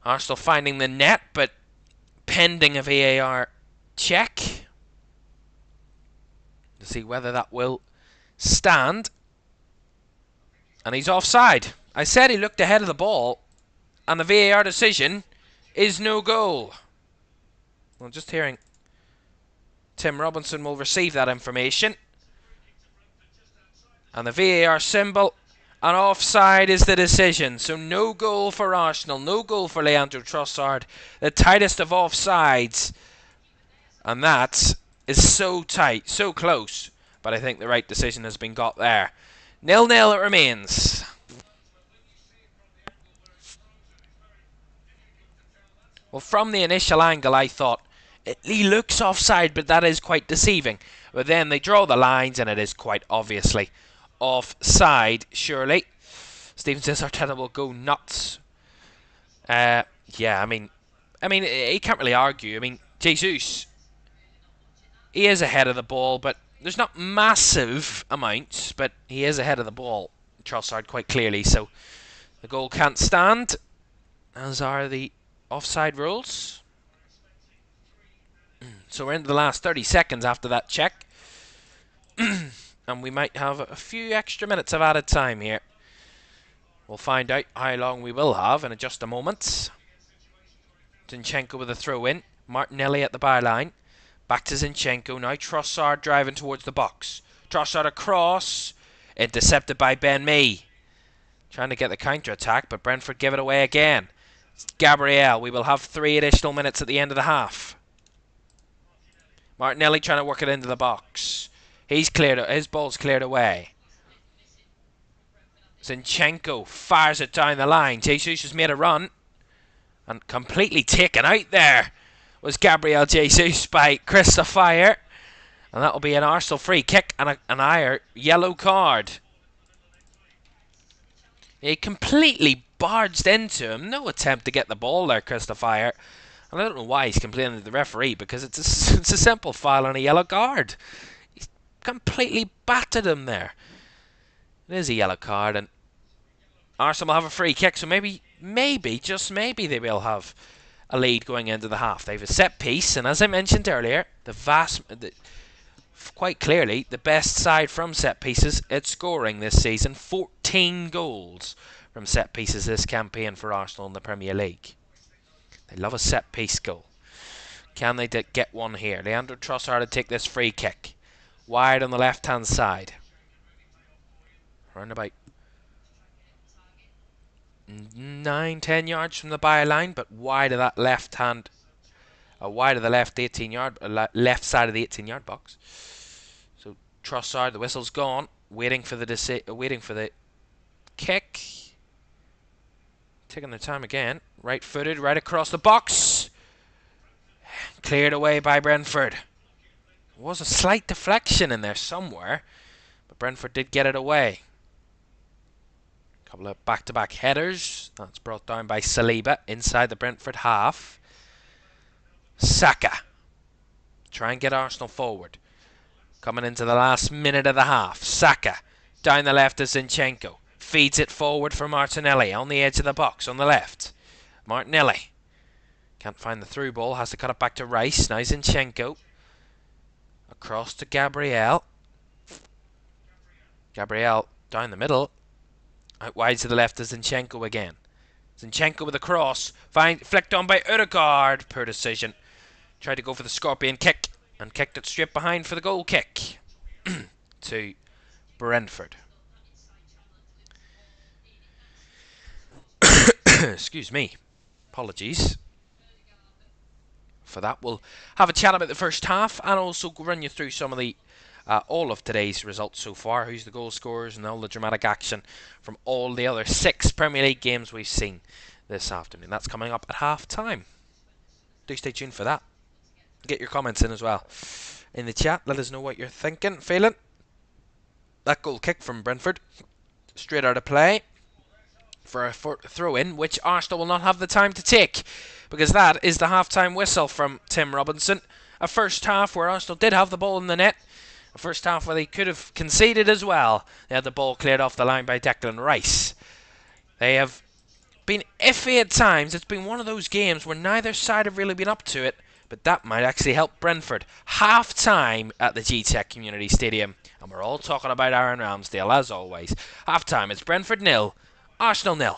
Arsenal finding the net, but pending a VAR check to see whether that will stand. And he's offside. I said he looked ahead of the ball, and the VAR decision is no goal. Well, just hearing Tim Robinson will receive that information. And the VAR symbol. And offside is the decision. So no goal for Arsenal. No goal for Leandro Trossard. The tightest of offsides. And that is so tight. So close. But I think the right decision has been got there. 0-0 it remains. Well, from the initial angle I thought he looks offside, but that is quite deceiving. But then they draw the lines and it is quite obviously offside, surely. Steven says Arteta will go nuts. Yeah, I mean, he can't really argue. I mean, Jesus, he is ahead of the ball, but there's not massive amounts, but he is ahead of the ball, Trossard, quite clearly. So the goal can't stand, as are the offside rules. So we're into the last 30 seconds after that check. And we might have a few extra minutes of added time here. We'll find out how long we will have in just a moment. Zinchenko with a throw in. Martinelli at the byline. Back to Zinchenko. Now Trossard driving towards the box. Trossard across. Intercepted by Ben Mee. Trying to get the counter-attack, but Brentford give it away again. It's Gabriel. We will have 3 additional minutes at the end of the half. Martinelli trying to work it into the box. He's cleared. His ball's cleared away. Zinchenko fires it down the line. Jesus has made a run. And completely taken out there was Gabriel Jesus by Christopher. And that will be an Arsenal free kick and an yellow card. He completely barged into him. No attempt to get the ball there, Christopher. And I don't know why he's complaining to the referee, because it's a simple foul and a yellow card. completely battered him there. It is a yellow card, and Arsenal will have a free kick, so maybe, just maybe, they will have a lead going into the half. They have a set piece, and as I mentioned earlier, quite clearly, the best side from set pieces at scoring this season. 14 goals from set pieces this campaign for Arsenal in the Premier League. They love a set piece goal. Can they get one here? Leandro Trossard to take this free kick. Wide on the left hand side. Around about 9-10 yards from the byline, but wide of that left hand, wide of the left 18-yard, left side of the 18-yard box. So Trossard, the whistle's gone, waiting for the kick. Taking their time again. Right-footed, right across the box. Cleared away by Brentford. There was a slight deflection in there somewhere, but Brentford did get it away. Couple of back-to-back headers. That's brought down by Saliba inside the Brentford half. Saka. Try and get Arsenal forward. Coming into the last minute of the half. Saka. Down the left to Zinchenko. Feeds it forward for Martinelli on the edge of the box on the left. Martinelli. Can't find the through ball. Has to cut it back to Rice. Now Zinchenko. Across to Gabriel. Gabriel down the middle. Out wide to the left to Zinchenko again. Zinchenko with a cross. Flicked on by Ødegaard. Poor decision. Tried to go for the scorpion kick and kicked it straight behind for the goal kick to Brentford. Excuse me. Apologies for that. We'll have a chat about the first half and also run you through some of the all of today's results so far, who's the goal scorers and all the dramatic action from all the other 6 Premier League games we've seen this afternoon. That's coming up at half time. Do stay tuned for that. Get your comments in as well in the chat. Let us know what you're thinking, feeling. That goal kick from Brentford, straight out of play for a throw-in, which Arsenal will not have the time to take, because that is the half-time whistle from Tim Robinson. A first half where Arsenal did have the ball in the net. A first half where they could have conceded as well. They had the ball cleared off the line by Declan Rice. They have been iffy at times. It's been one of those games where neither side have really been up to it, but that might actually help Brentford. Half-time at the Gtech Community Stadium, and we're all talking about Aaron Ramsdale as always. Half-time, it's Brentford 0, Arsenal 0.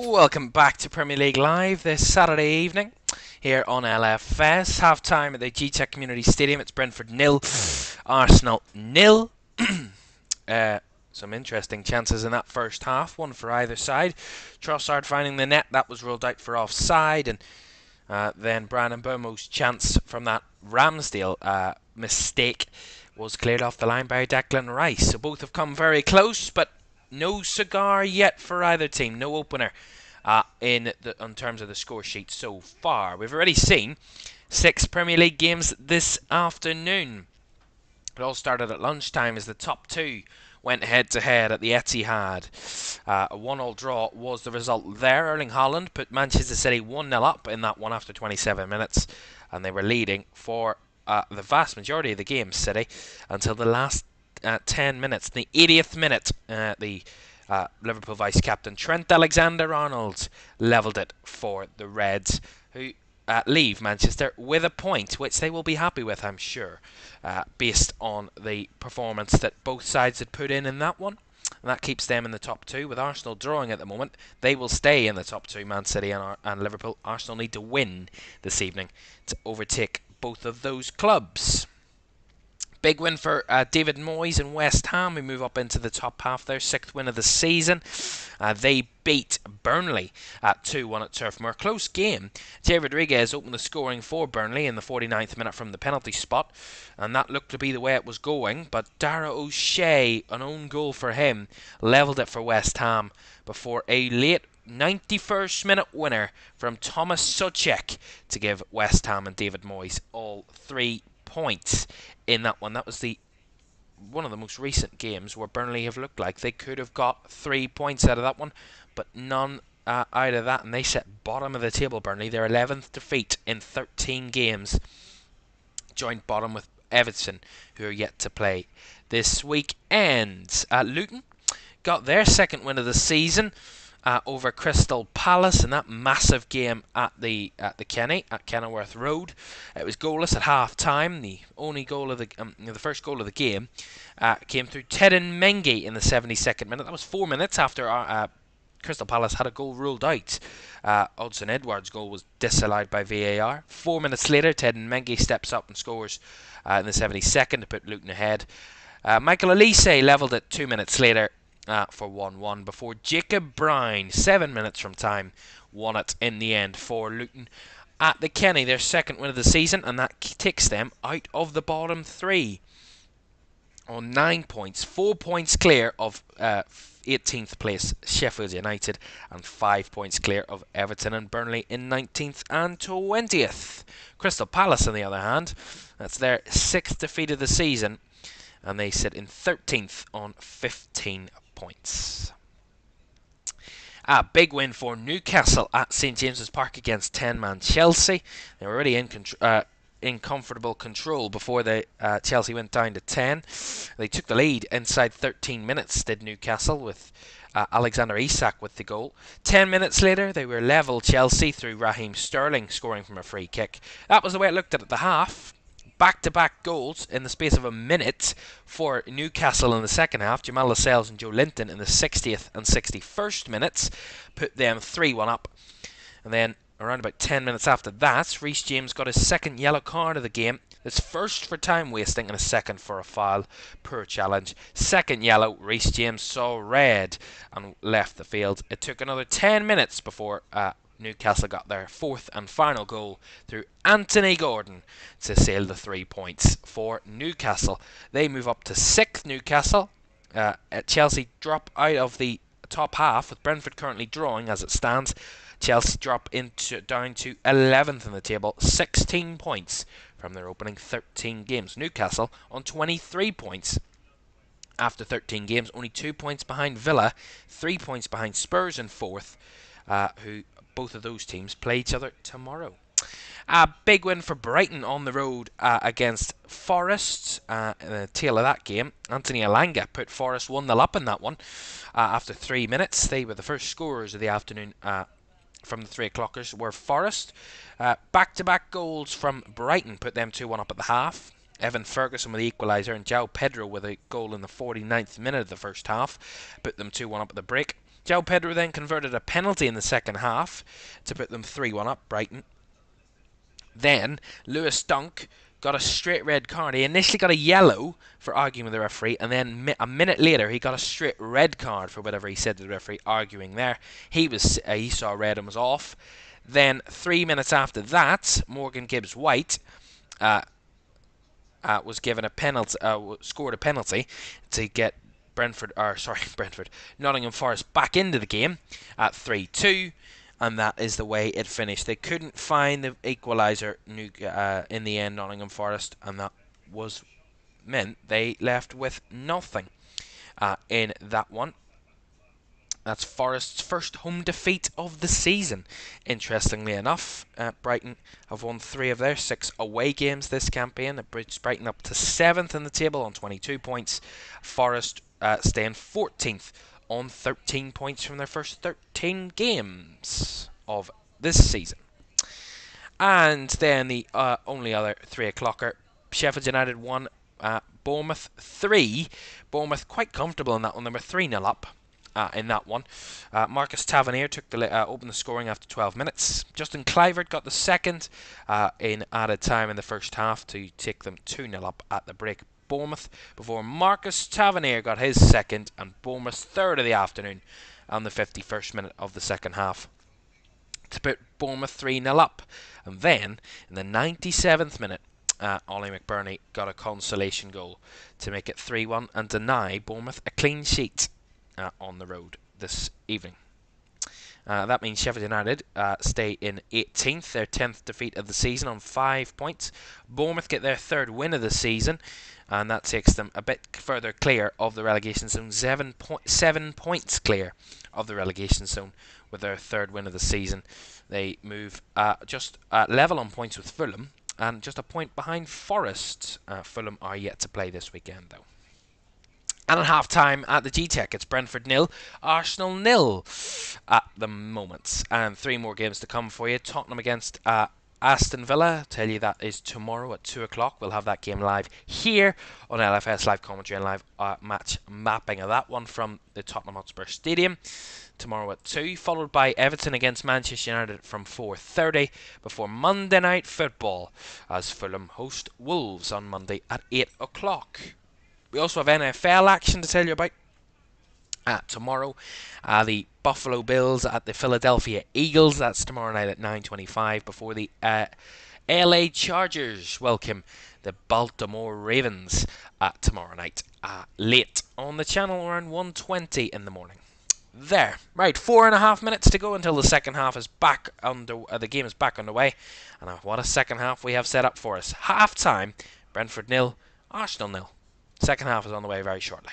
Welcome back to Premier League Live this Saturday evening here on LFS. Half time at the Gtech Community Stadium. It's Brentford 0, Arsenal 0. Some interesting chances in that first half, one for either side. Trossard finding the net, that was ruled out for offside, and then Brandon Bomo's chance from that Ramsdale mistake was cleared off the line by Declan Rice. So both have come very close, but no cigar yet for either team. No opener in terms of the score sheet so far. We've already seen 6 Premier League games this afternoon. It all started at lunchtime as the top 2 went head-to-head at the Etihad. A 1-1 draw was the result there. Erling Haaland put Manchester City 1-0 up in that one after 27 minutes, and they were leading for the vast majority of the game, City, until the last 10 minutes. In the 80th minute, the Liverpool vice-captain Trent Alexander-Arnold levelled it for the Reds, who leave Manchester with a point, which they will be happy with, I'm sure, based on the performance that both sides had put in that one. And that keeps them in the top 2. With Arsenal drawing at the moment, they will stay in the top 2, Man City and Liverpool. Arsenal need to win this evening to overtake both of those clubs. Big win for David Moyes and West Ham, who move up into the top half. Their 6th win of the season. They beat Burnley at 2-1 at Turf Moor. Close game. Jay Rodriguez opened the scoring for Burnley in the 49th minute from the penalty spot, and that looked to be the way it was going. But Dara O'Shea, an own goal for him, levelled it for West Ham before a late 91st minute winner from Thomas Soucek to give West Ham and David Moyes all 3 points in that one. That was one of the most recent games where Burnley have looked like they could have got 3 points out of that one, but none out of that, and they sit bottom of the table. Burnley, their 11th defeat in 13 games, joined bottom with Everton, who are yet to play this weekend. Luton got their 2nd win of the season over Crystal Palace in that massive game at the Kenny at Kenilworth Road. It was goalless at half time. The only goal of the first goal of the game came through Teden Mengi in the 72nd minute. That was 4 minutes after Crystal Palace had a goal ruled out. Odsonne Edouard's goal was disallowed by VAR. 4 minutes later, Teden Mengi steps up and scores in the 72nd to put Luton ahead. Michael Olise levelled it 2 minutes later for 1-1 before Jacob Brown, 7 minutes from time, won it in the end for Luton at the Kenny, their 2nd win of the season, and that takes them out of the bottom 3 on 9 points, 4 points clear of 18th place Sheffield United, and 5 points clear of Everton and Burnley in 19th and 20th. Crystal Palace, on the other hand, that's their 6th defeat of the season, and they sit in 13th on 15 points. A big win for Newcastle at St James's Park against 10-man Chelsea. They were already in comfortable control before Chelsea went down to 10. They took the lead inside 13 minutes, did Newcastle, with Alexander Isak with the goal. 10 minutes later, they were level Chelsea through Raheem Sterling scoring from a free kick. That was the way it looked at the half. Back-to-back goals in the space of a minute for Newcastle in the second half. Jamal Lascelles and Joe Linton in the 60th and 61st minutes put them 3-1 up. And then around about 10 minutes after that, Reece James got his 2nd yellow card of the game. His 1st for time wasting and a 2nd for a foul. Poor challenge. 2nd yellow, Reece James saw red and left the field. It took another 10 minutes before Newcastle got their 4th and final goal through Anthony Gordon to seal the 3 points for Newcastle. They move up to 6th. Newcastle. Chelsea drop out of the top half, with Brentford currently drawing as it stands. Chelsea drop down to 11th in the table, 16 points from their opening 13 games. Newcastle on 23 points after 13 games, only 2 points behind Villa, 3 points behind Spurs in 4th, who both of those teams play each other tomorrow. A big win for Brighton on the road against Forest. In the tail of that game, Anthony Elanga put Forest 1-0 up in that one after 3 minutes. They were the first scorers of the afternoon from the 3 o'clockers were Forest. Back-to-back goals from Brighton put them 2-1 up at the half. Evan Ferguson with the equaliser and João Pedro with a goal in the 49th minute of the first half put them 2-1 up at the break. João Pedro then converted a penalty in the second half to put them 3-1 up, Brighton. Then Lewis Dunk got a straight red card. He initially got a yellow for arguing with the referee, and then a minute later he got a straight red card for whatever he said to the referee, arguing there. He saw red and was off. Then 3 minutes after that, Morgan Gibbs-White was given a penalty, scored a penalty to get Nottingham Forest back into the game at 3-2. And that is the way it finished. They couldn't find the equaliser in the end, Nottingham Forest, and that meant they left with nothing in that one. That's Forest's first home defeat of the season. Interestingly enough, Brighton have won 3 of their 6 away games this campaign. It brings Brighton up to 7th in the table on 22 points. Forest staying 14th on 13 points from their first 13 games of this season. And then the only other 3 o'clocker, Sheffield United 1, Bournemouth 3. Bournemouth quite comfortable in that one. They were 3-0 up in that one. Marcus Tavernier opened the scoring after 12 minutes. Justin Kluivert got the second in added time in the first half to take them 2-0 up at the break. Bournemouth, before Marcus Tavernier got his second and Bournemouth's third of the afternoon on the 51st minute of the second half to put Bournemouth 3-0 up. And then in the 97th minute, Ollie McBurney got a consolation goal to make it 3-1 and deny Bournemouth a clean sheet on the road this evening. That means Sheffield United stay in 18th, their 10th defeat of the season on 5 points. Bournemouth get their 3rd win of the season, and that takes them a bit further clear of the relegation zone. 7 points clear of the relegation zone with their 3rd win of the season. They move just level on points with Fulham, and just a point behind Forest. Fulham are yet to play this weekend, though. And at half-time at the Gtech, it's Brentford 0, Arsenal 0 at the moment. And 3 more games to come for you. Tottenham against Aston Villa. Tell you that is tomorrow at 2 o'clock. We'll have that game live here on LFS Live Commentary and live match mapping of that one from the Tottenham Hotspur Stadium. Tomorrow at 2, followed by Everton against Manchester United from 4:30 before Monday Night Football as Fulham host Wolves on Monday at 8 o'clock. We also have NFL action to tell you about. Tomorrow, the Buffalo Bills at the Philadelphia Eagles. That's tomorrow night at 9:25 before the LA Chargers welcome the Baltimore Ravens tomorrow night late on the channel around 1:20 in the morning. There, right, 4.5 minutes to go until the second half is back the game is back underway, and what a second half we have set up for us. Half time, Brentford 0, Arsenal 0. Second half is on the way very shortly.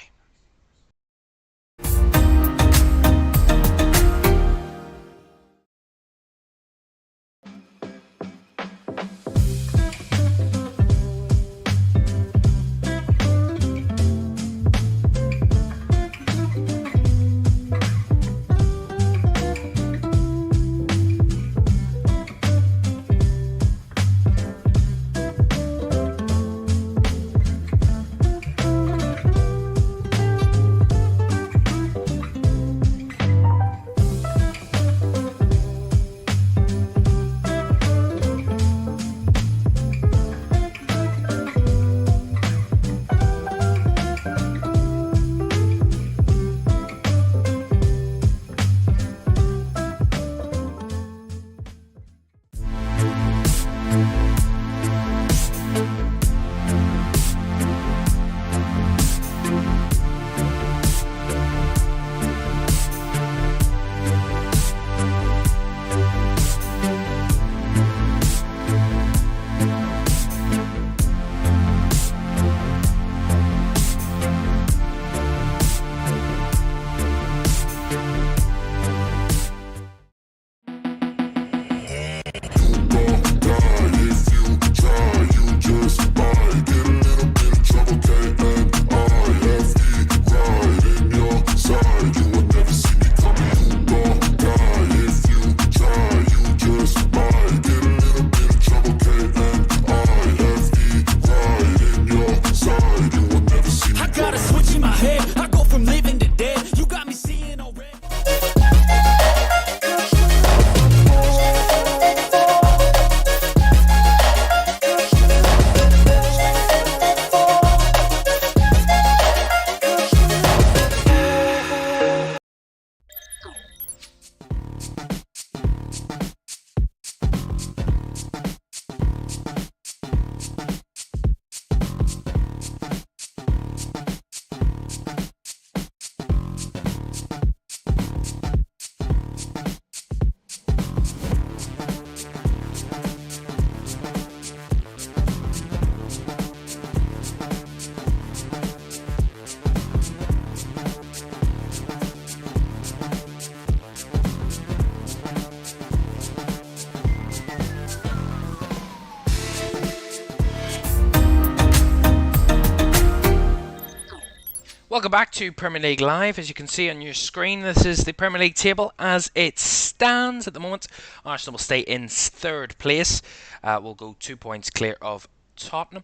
Welcome back to Premier League Live. As you can see on your screen, this is the Premier League table as it stands at the moment. Arsenal will stay in third place. We'll go 2 points clear of Tottenham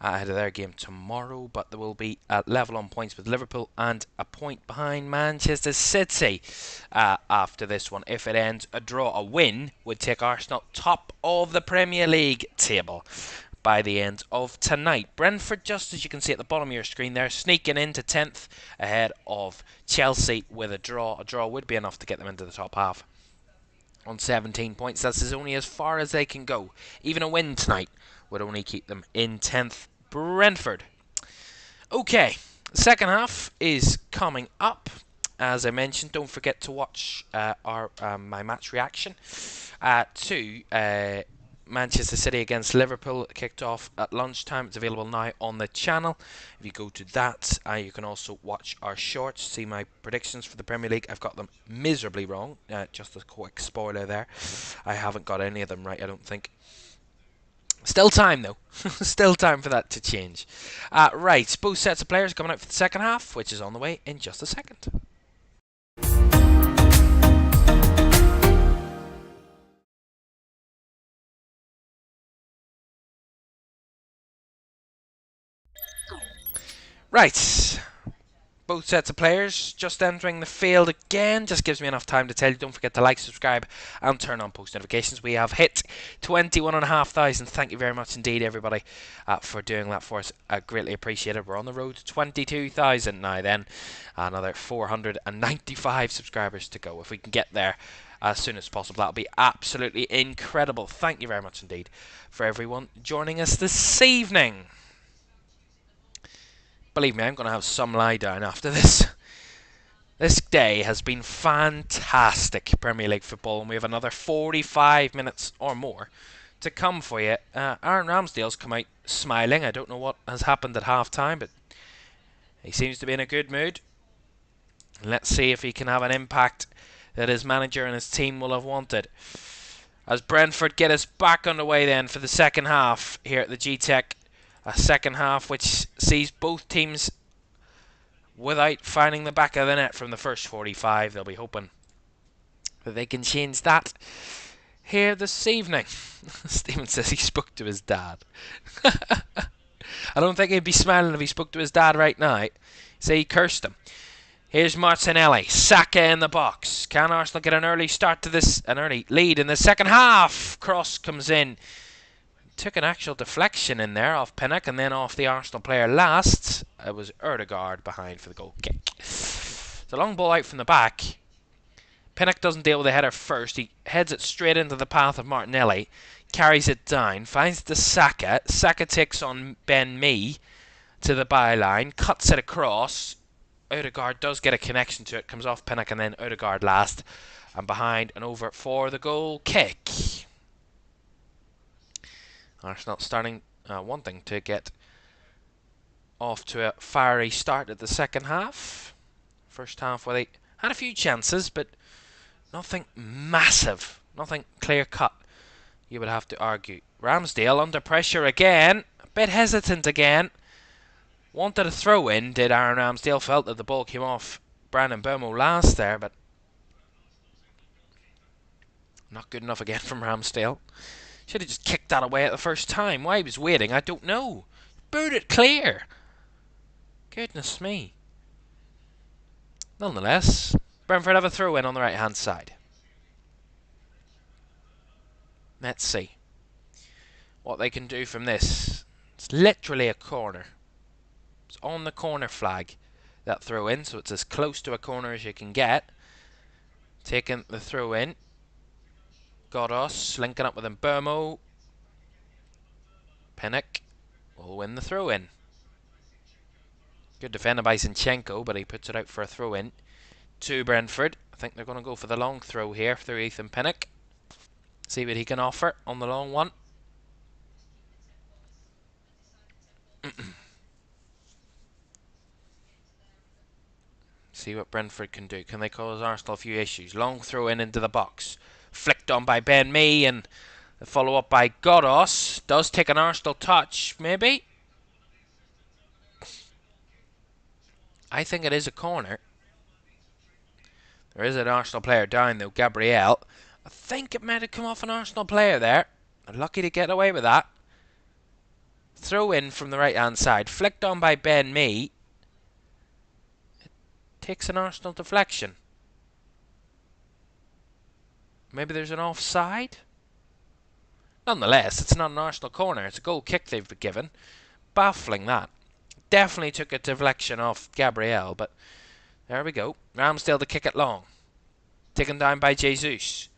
ahead of their game tomorrow, but they will be at level on points with Liverpool and a point behind Manchester City after this one. If it ends a draw, a win would take Arsenal top of the Premier League table by the end of tonight. Brentford, just as you can see at the bottom of your screen there, sneaking into 10th ahead of Chelsea with a draw. A draw would be enough to get them into the top half on 17 points. That's only as far as they can go. Even a win tonight would only keep them in 10th. Brentford. Okay, the second half is coming up. As I mentioned, don't forget to watch my match reaction to Manchester City against Liverpool. It kicked off at lunchtime. It's available now on the channel. If you go to that, you can also watch our shorts, see my predictions for the Premier League. I've got them miserably wrong. Just a quick spoiler there. I haven't got any of them right, I don't think. Still time though. Still time for that to change. Right, both sets of players coming out for the second half, which is on the way in just a second. Right, both sets of players just entering the field again. Just gives me enough time to tell you, don't forget to like, subscribe and turn on post notifications. We have hit 21,500. Thank you very much indeed, everybody, for doing that for us. I greatly appreciate it. We're on the road to 22,000 now then. Another 495 subscribers to go. If we can get there as soon as possible, that'll be absolutely incredible. Thank you very much indeed for everyone joining us this evening. Believe me, I'm going to have some lie down after this. This day has been fantastic, Premier League football, and we have another 45 minutes or more to come for you. Aaron Ramsdale's come out smiling. I don't know what has happened at half-time, but he seems to be in a good mood. Let's see if he can have an impact that his manager and his team will have wanted. As Brentford get us back underway then for the second half here at the Gtech. A second half which sees both teams without finding the back of the net from the first 45. They'll be hoping that they can change that here this evening. Stephen says he spoke to his dad. I don't think he'd be smiling if he spoke to his dad right now. Say he cursed him. Here's Martinelli. Saka in the box. Can Arsenal get an early start to this? An early lead in the second half. Cross comes in. Took an actual deflection in there off Pinnock and then off the Arsenal player last. It was Ødegaard behind for the goal kick. It's a long ball out from the back. Pinnock doesn't deal with the header first. He heads it straight into the path of Martinelli. Carries it down. Finds the Saka. Saka takes on Ben Mee to the byline. Cuts it across. Ødegaard does get a connection to it. Comes off Pinnock and then Ødegaard last. And behind and over for the goal kick. Arsenal starting wanting to get off to a fiery start at the second half. First half where they had a few chances, but nothing massive, nothing clear cut, you would have to argue. Ramsdale under pressure again, a bit hesitant again. Wanted a throw in, did Aaron Ramsdale. Felt that the ball came off Brandon Bomo last there, but not good enough again from Ramsdale. Should have just kicked that away at the first time. Why he was waiting, I don't know. Boot it clear. Goodness me. Nonetheless, Brentford have a throw in on the right hand side. Let's see what they can do from this. It's literally a corner. It's on the corner flag, that throw in, so it's as close to a corner as you can get. Taking the throw in. Godos linking up with Mbermo. Pinnock will win the throw in. Good defender by Zinchenko, but he puts it out for a throw in to Brentford. I think they're going to go for the long throw here through Ethan Pinnock. See what he can offer on the long one. See what Brentford can do. Can they cause Arsenal a few issues? Long throw in into the box. Flicked on by Ben Mee and the follow up by Godos. Does take an Arsenal touch, maybe. I think it is a corner. There is an Arsenal player down though, Gabriel. I think it might have come off an Arsenal player there. They're lucky to get away with that. Throw in from the right hand side. Flicked on by Ben Mee. It takes an Arsenal deflection. Maybe there's an offside? Nonetheless, it's not an Arsenal corner. It's a goal kick they've been given. Baffling that. Definitely took a deflection off Gabriel, but there we go. Ramsdale to kick it long. Taken down by Jesus.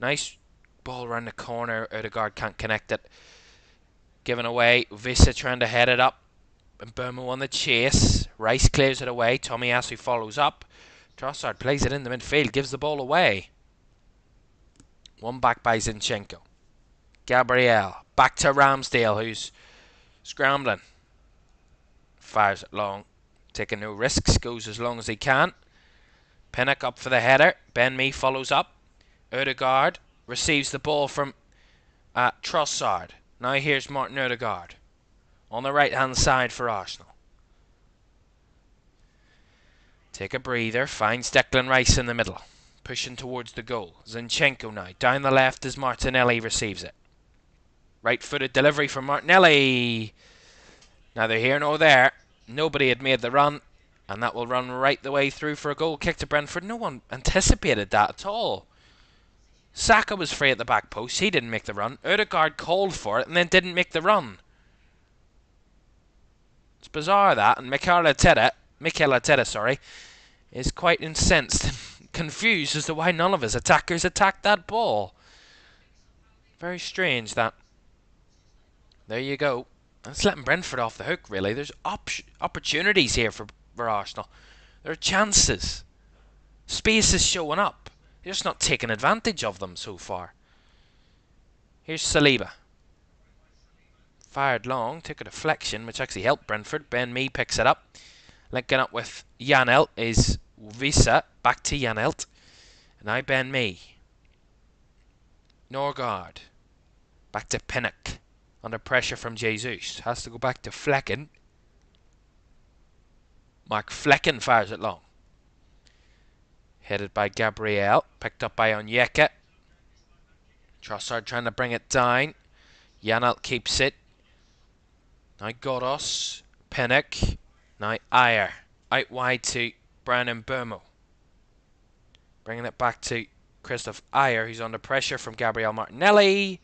Nice ball around the corner. Odegaard can't connect it. Given away. Vissa trying to head it up. And Burma on the chase. Rice clears it away. Tomiyasu follows up. Trossard plays it in the midfield. Gives the ball away. One back by Zinchenko. Gabriel. Back to Ramsdale, who's scrambling. Fires it long. Taking no risks. Goes as long as he can. Pinnock up for the header. Ben Mee follows up. Odegaard receives the ball from Trossard. Now here's Martin Odegaard. On the right hand side for Arsenal. Take a breather. Finds Declan Rice in the middle. Pushing towards the goal. Zinchenko now. Down the left as Martinelli receives it. Right footed delivery from Martinelli. Neither here nor there. Nobody had made the run. And that will run right the way through for a goal kick to Brentford. No one anticipated that at all. Saka was free at the back post. He didn't make the run. Odegaard called for it and then didn't make the run. It's bizarre that. And Mikel Arteta, is quite incensed and confused as to why none of his attackers attacked that ball. Very strange that. There you go. That's letting Brentford off the hook, really. There's opportunities here for Arsenal. There are chances. Space is showing up. They're just not taking advantage of them so far. Here's Saliba. Fired long. Took a deflection, which actually helped Brentford. Ben Mee picks it up. Linking up with Janelt is Visa. Back to Janelt. Now Ben Mee. Norgard. Back to Pinnock. Under pressure from Jesus. Has to go back to Flecken. Mark Flecken fires it long. Headed by Gabriel. Picked up by Onyeka. Trossard trying to bring it down. Janelt keeps it. Now Godos. Pinnock. Now Ayer. Out wide to Brandon Burmo. Bringing it back to Christoph Ayer, who's under pressure from Gabriel Martinelli.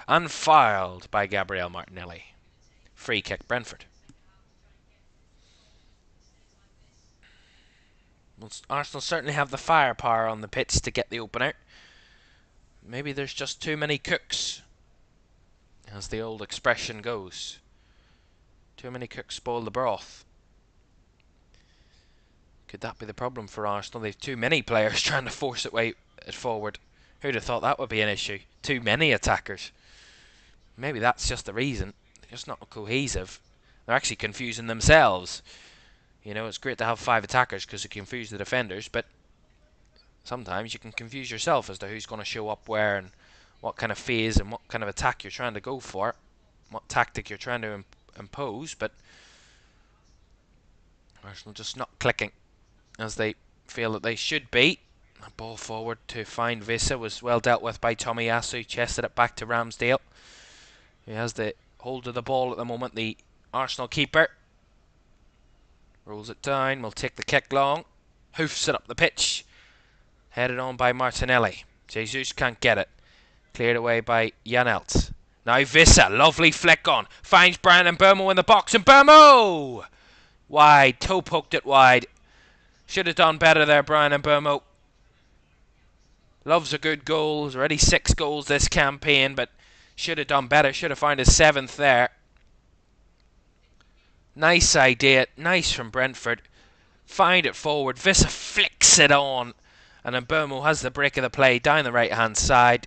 And fouled by Gabriel Martinelli. Free kick Brentford. Well, Arsenal certainly have the firepower on the pitch to get the opener. Maybe there's just too many cooks, as the old expression goes. Too many cooks spoil the broth. Could that be the problem for Arsenal? They've too many players trying to force it forward. Who'd have thought that would be an issue? Too many attackers. Maybe that's just the reason. They're just not cohesive. They're actually confusing themselves. You know, it's great to have 5 attackers because it confuse the defenders, but sometimes you can confuse yourself as to who's going to show up where and what kind of phase and what kind of attack you're trying to go for, what tactic you're trying to impose, but Arsenal just not clicking as they feel that they should be. A ball forward to find Vissa was well dealt with by Tomiyasu, chested it back to Ramsdale. He has the hold of the ball at the moment, the Arsenal keeper. Rolls it down, will take the kick long. Hoofs it up the pitch. Headed on by Martinelli. Jesus can't get it. Cleared away by Janelt. Now Vissa, lovely flick on. Finds Brandon Burmo in the box, and Burmo! Wide, toe poked it wide. Should have done better there, Brandon Burmo. Loves a good goal. There's already 6 goals this campaign, but should have done better. Should have found his 7th there. Nice idea. Nice from Brentford. Find it forward. Vissa flicks it on. And then Burmo has the break of the play down the right hand side.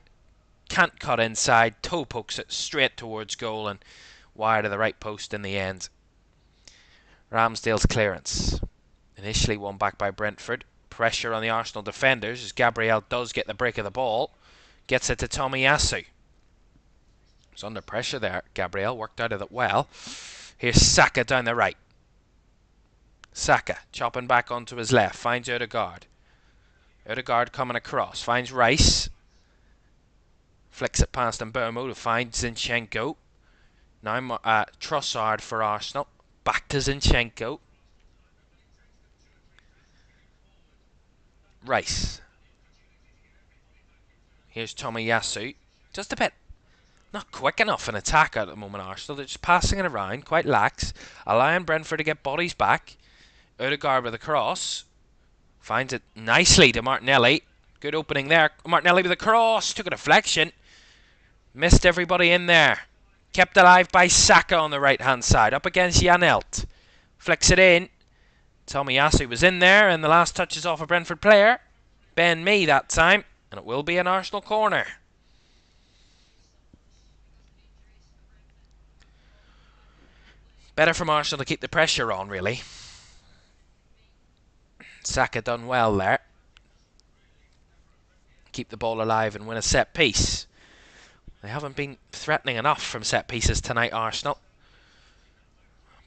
Can't cut inside. Toe pokes it straight towards goal and wide of the right post in the end. Ramsdale's clearance. Initially won back by Brentford. Pressure on the Arsenal defenders as Gabriel does get the break of the ball. Gets it to Tomiyasu. He's under pressure there. Gabriel worked out of it well. Here's Saka down the right. Saka chopping back onto his left. Finds Odegaard. Odegaard coming across. Finds Rice. Flicks it past Mbomo to find Zinchenko. Now Trossard for Arsenal. Back to Zinchenko. Rice. Here's Tomiyasu. Just a bit not quick enough in attack at the moment, Arsenal. They're just passing it around, quite lax, allowing Brentford to get bodies back. Odegaard with a cross. Finds it nicely to Martinelli. Good opening there. Martinelli with a cross. Took a deflection. Missed everybody in there. Kept alive by Saka on the right-hand side. Up against Janelt. Flicks it in. Tomiyasu was in there, and the last touch is off a Brentford player. Ben Mee that time. And it will be an Arsenal corner. Better from Arsenal to keep the pressure on, really. Saka done well there. Keep the ball alive and win a set piece. They haven't been threatening enough from set pieces tonight, Arsenal.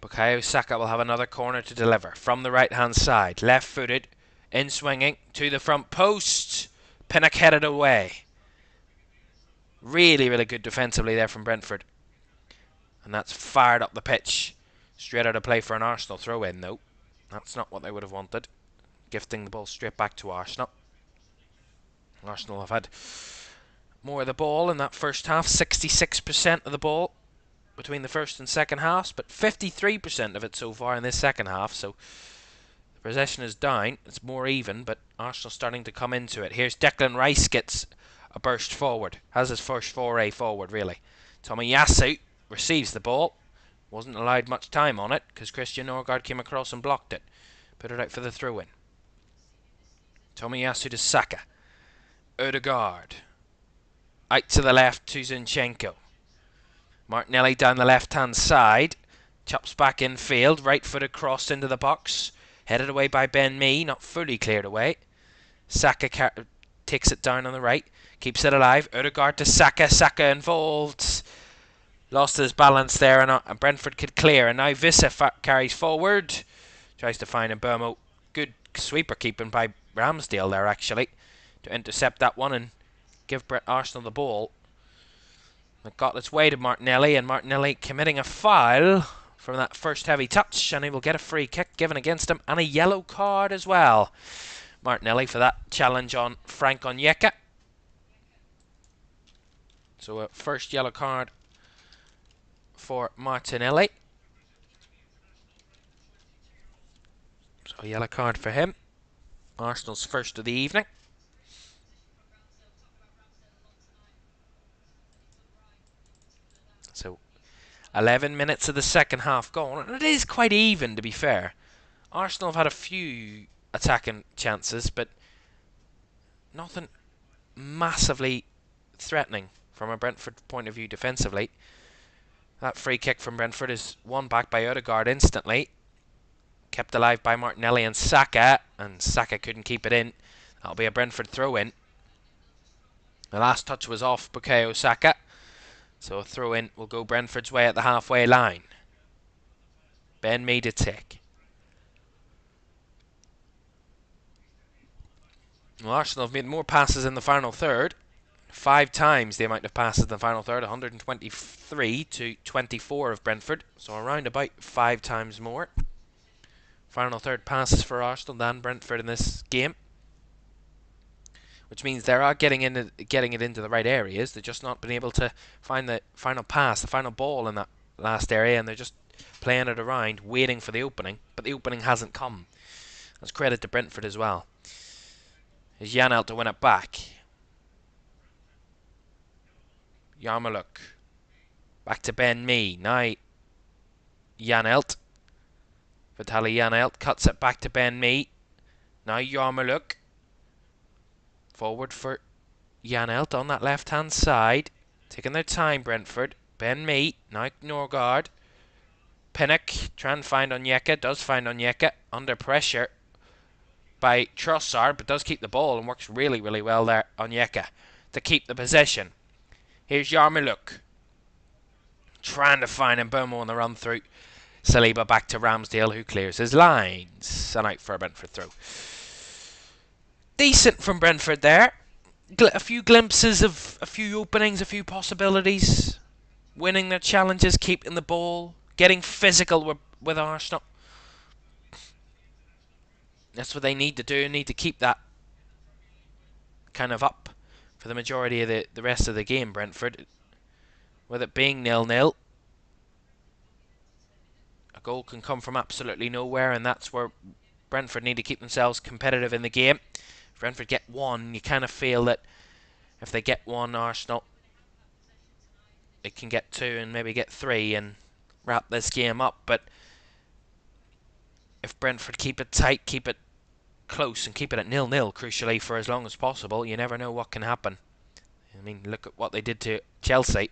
Bukayo Saka will have another corner to deliver from the right-hand side. Left-footed, in swinging to the front post. Pinnock headed away. Really, really good defensively there from Brentford. And that's fired up the pitch. Straight out of play for an Arsenal throw-in, though. That's not what they would have wanted. Gifting the ball straight back to Arsenal. Arsenal have had more of the ball in that first half. 66% of the ball between the first and second halves, but 53% of it so far in this second half. So the possession is down. It's more even, but Arsenal starting to come into it. Here's Declan Rice gets a burst forward. Has his first foray forward, really. Tomiyasu receives the ball. Wasn't allowed much time on it because Christian Norgard came across and blocked it. Put it out for the throw-in. Tomiyasu to Saka. Odegaard. Out to the left to Zinchenko. Martinelli down the left-hand side. Chops back in field. Right-footed cross into the box. Headed away by Ben Mee. Not fully cleared away. Saka takes it down on the right. Keeps it alive. Odegaard to Saka. Saka involved. Lost his balance there, and Brentford could clear. And now Vissa carries forward. Tries to find Mbomo. Good sweeper keeping by Ramsdale there, actually, to intercept that one and give Arsenal the ball. It got its way to Martinelli, and Martinelli committing a foul from that first heavy touch, and he will get a free kick given against him, and a yellow card as well. Martinelli for that challenge on Frank Onyeka. So a first yellow card for Martinelli. So a yellow card for him. Arsenal's first of the evening. So 11 minutes of the second half gone, and it is quite even, to be fair. Arsenal have had a few attacking chances, but nothing massively threatening from a Brentford point of view defensively. That free kick from Brentford is won back by Odegaard instantly. Kept alive by Martinelli and Saka couldn't keep it in. That'll be a Brentford throw-in. The last touch was off Bukayo Saka. So a throw-in will go Brentford's way at the halfway line. Ben Mee to take. Well, Arsenal have made more passes in the final third. 5 times the amount of passes in the final third. 123 to 24 of Brentford. So around about 5 times more. Final third passes for Arsenal than Brentford in this game. Which means they are getting it into the right areas. They've just not been able to find the final pass, the final ball in that last area, and they're just playing it around, waiting for the opening. But the opening hasn't come. That's credit to Brentford as well. Is Janelt to win it back. Yarmouk. Back to Ben Mee. Now Janelt. Vitaly Janelt cuts it back to Ben Mee. Now Yarmouk. Forward for Janelt on that left-hand side. Taking their time, Brentford. Ben Mee. Now Norgard. Pinnock. Trying to find Onyeka. Does find Onyeka. Under pressure by Trossard, but does keep the ball and works really, really well there, Onyeka, to keep the possession. Here's Yarmouk. Trying to find Mbomo on the run through. Saliba back to Ramsdale, who clears his lines. And out for a Brentford throw. Decent from Brentford there. A few glimpses of a few openings, a few possibilities. Winning their challenges, keeping the ball, getting physical with Arsenal. That's what they need to do. Need to keep that kind of up for the majority of the rest of the game, Brentford. With it being 0-0. A goal can come from absolutely nowhere, and that's where Brentford need to keep themselves competitive in the game. If Brentford get one, you kind of feel that if they get one, Arsenal, they can get two and maybe get three and wrap this game up. But if Brentford keep it tight, keep it close, and keep it at 0-0, crucially, for as long as possible, you never know what can happen. I mean, look at what they did to Chelsea.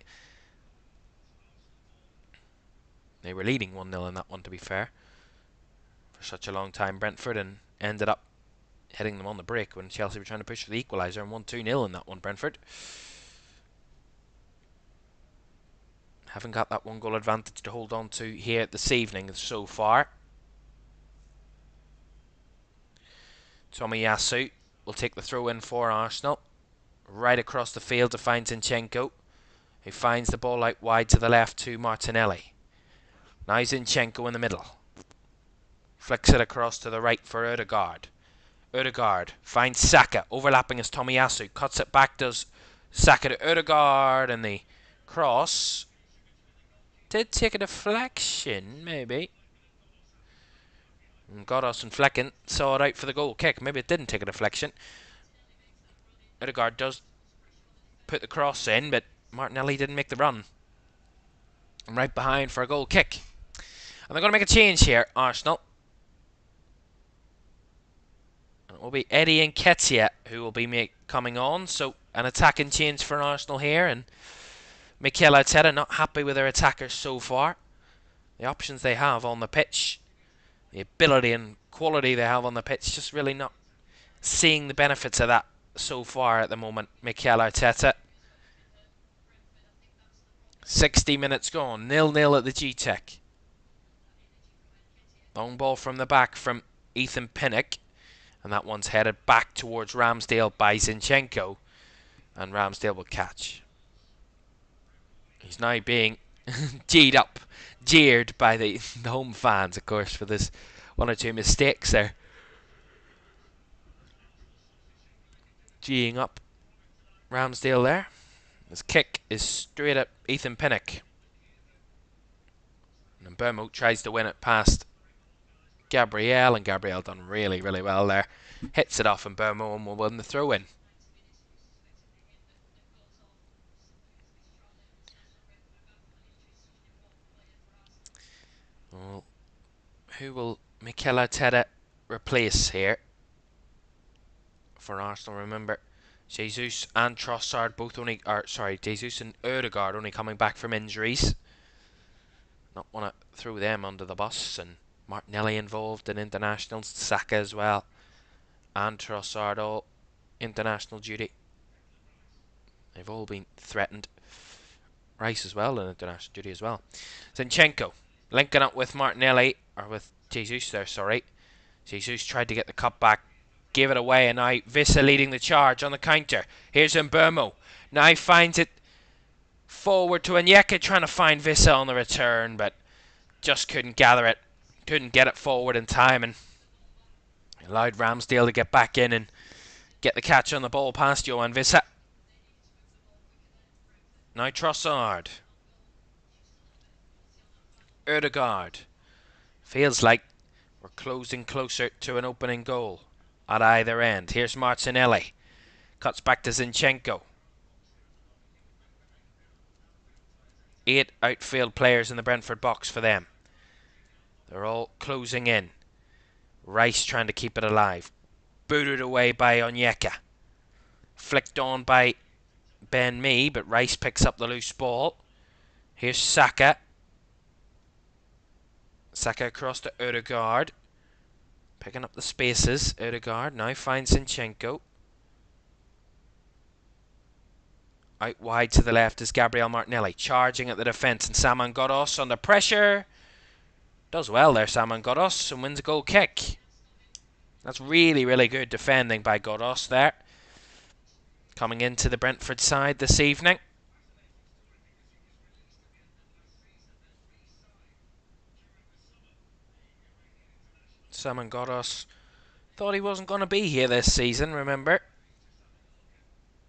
They were leading 1-0 in that one, to be fair, for such a long time, Brentford, and ended up hitting them on the break when Chelsea were trying to push for the equaliser, and won 2-0 in that one, Brentford. Haven't got that one goal advantage to hold on to here this evening so far. Tomiyasu will take the throw in for Arsenal. Right across the field to find Zinchenko, who finds the ball out wide to the left to Martinelli. Now Zinchenko in the middle. Flicks it across to the right for Ødegaard. Ødegaard finds Saka, overlapping as Tomiyasu. Cuts it back, does Saka to Ødegaard, and the cross did take a deflection, maybe. And Godos and Flecken saw it out for the goal kick. Maybe it didn't take a deflection. Ødegaard does put the cross in, but Martinelli didn't make the run. And right behind for a goal kick. And they're going to make a change here, Arsenal. And it will be Eddie Nketiah who will be coming on. So an attacking change for Arsenal here. And Mikel Arteta not happy with their attackers so far. The options they have on the pitch, the ability and quality they have on the pitch, just really not seeing the benefits of that so far at the moment, Mikel Arteta. 60 minutes gone, 0-0 at the Gtech. Long ball from the back from Ethan Pinnock, and that one's headed back towards Ramsdale by Zinchenko, and Ramsdale will catch. He's now being jeered by the home fans, of course, for this one or two mistakes there. Geeing up Ramsdale there. His kick is straight at Ethan Pinnock. And Burmo tries to win it past Gabriel, and Gabriel done really, really well there. Hits it off, and Burmo will win the throw-in. Well, who will Mikel Arteta replace here for Arsenal? Remember, Jesus and Trossard both only, Jesus and Ødegaard only coming back from injuries. Not want to throw them under the bus. And Martinelli involved in internationals, Saka as well, and Trossard all international duty. They've all been threatened. Rice as well in international duty as well. Zinchenko linking up with Martinelli, or with Jesus there, sorry. Jesus tried to get the cut back, gave it away, and now Vissa leading the charge on the counter. Here's Mbeumo. Now he finds it forward to Onyeka, trying to find Vissa on the return, but just couldn't gather it. Couldn't get it forward in time, and allowed Ramsdale to get back in and get the catch on the ball past Johan Vissa. Now Trossard. Ødegaard. Feels like we're closing closer to an opening goal at either end. Here's Martinelli. Cuts back to Zinchenko. 8 outfield players in the Brentford box for them. They're all closing in. Rice trying to keep it alive. Booted away by Onyeka. Flicked on by Ben Mee, but Rice picks up the loose ball. Here's Saka. Saka across to Ødegaard. Picking up the spaces. Ødegaard now finds Zinchenko. Out wide to the left is Gabriel Martinelli. Charging at the defence, and Saman Ghoddos under pressure. Does well there, Salman Godos, and wins a goal kick. That's really, really good defending by Godos there. Coming into the Brentford side this evening. Salman Godos thought he wasn't going to be here this season, remember?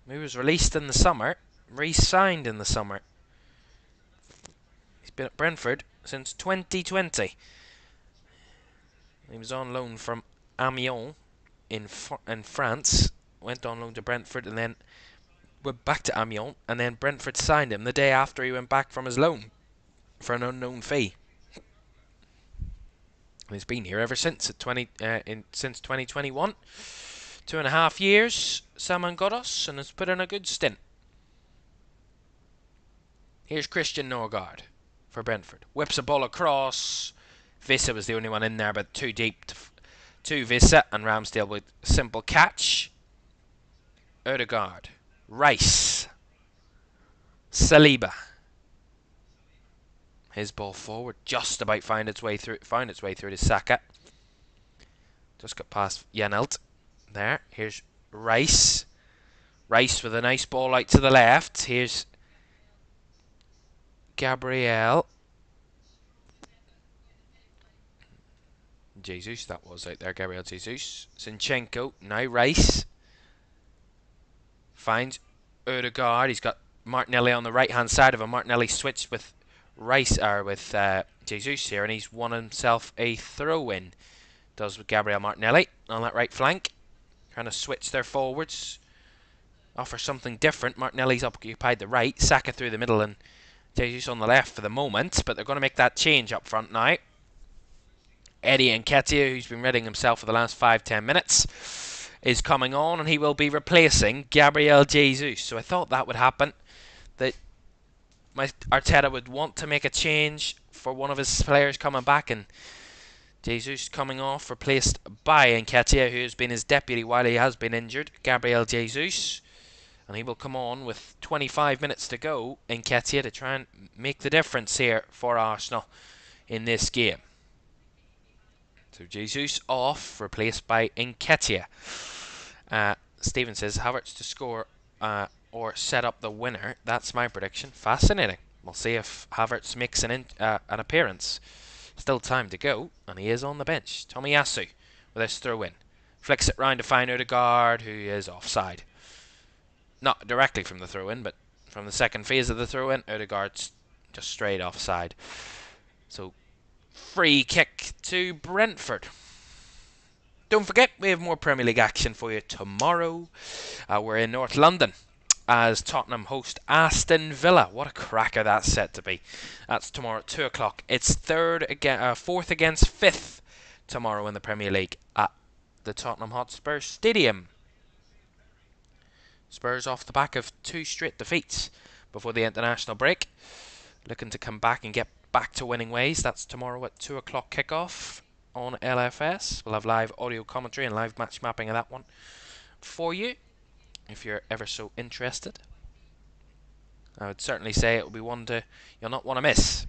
He was released in the summer, re-signed in the summer. He's been at Brentford since 2020. He was on loan from Amiens in France, went on loan to Brentford and then went back to Amiens, and then Brentford signed him the day after he went back from his loan for an unknown fee. And he's been here ever since, since 2021. 2.5 years, Salman Godos, and has put in a good stint. Here's Christian Norgard for Brentford. Whips a ball across. Vissa was the only one in there, but too deep to Vissa, and Ramsdale with a simple catch. Ødegaard. Rice. Saliba. His ball forward, just about found its way through to Saka. Just got past Janelt. There. Here's Rice. Rice with a nice ball out to the left. Here's Gabriel. Jesus, that was out there. Gabriel Jesus. Zinchenko. Now Rice. Finds Ødegaard. He's got Martinelli on the right hand side of him. Martinelli switched with Rice with Jesus here, and he's won himself a throw-in. Does with Gabriel Martinelli on that right flank. Trying to switch their forwards. Offer something different. Martinelli's occupied the right. Saka through the middle and Jesus on the left for the moment. But they're going to make that change up front now. Eddie Nketiah, who's been readying himself for the last 5-10 minutes, is coming on, and he will be replacing Gabriel Jesus. So I thought that would happen. That Arteta would want to make a change for one of his players coming back, and Jesus coming off, replaced by Nketiah, who has been his deputy while he has been injured, Gabriel Jesus. And he will come on with 25 minutes to go, Nketiah, to try and make the difference here for Arsenal in this game. So Jesus off, replaced by Nketiah. Stephen says Havertz to score or set up the winner. That's my prediction. Fascinating. We'll see if Havertz makes an appearance. Still time to go, and he is on the bench. Tomiyasu with his throw-in. Flicks it round to find Ødegaard, who is offside. Not directly from the throw-in, but from the second phase of the throw-in, Ødegaard's just straight offside. So, free kick to Brentford. Don't forget, we have more Premier League action for you tomorrow. We're in North London as Tottenham host Aston Villa. What a cracker that's set to be. That's tomorrow at 2 o'clock. It's fourth against fifth tomorrow in the Premier League at the Tottenham Hotspur Stadium. Spurs off the back of 2 straight defeats before the international break. Looking to come back and get back to winning ways. That's tomorrow at 2 o'clock kickoff on LFS. We'll have live audio commentary and live match mapping of that one for you, if you're ever so interested. I would certainly say it will be one you'll not want to miss.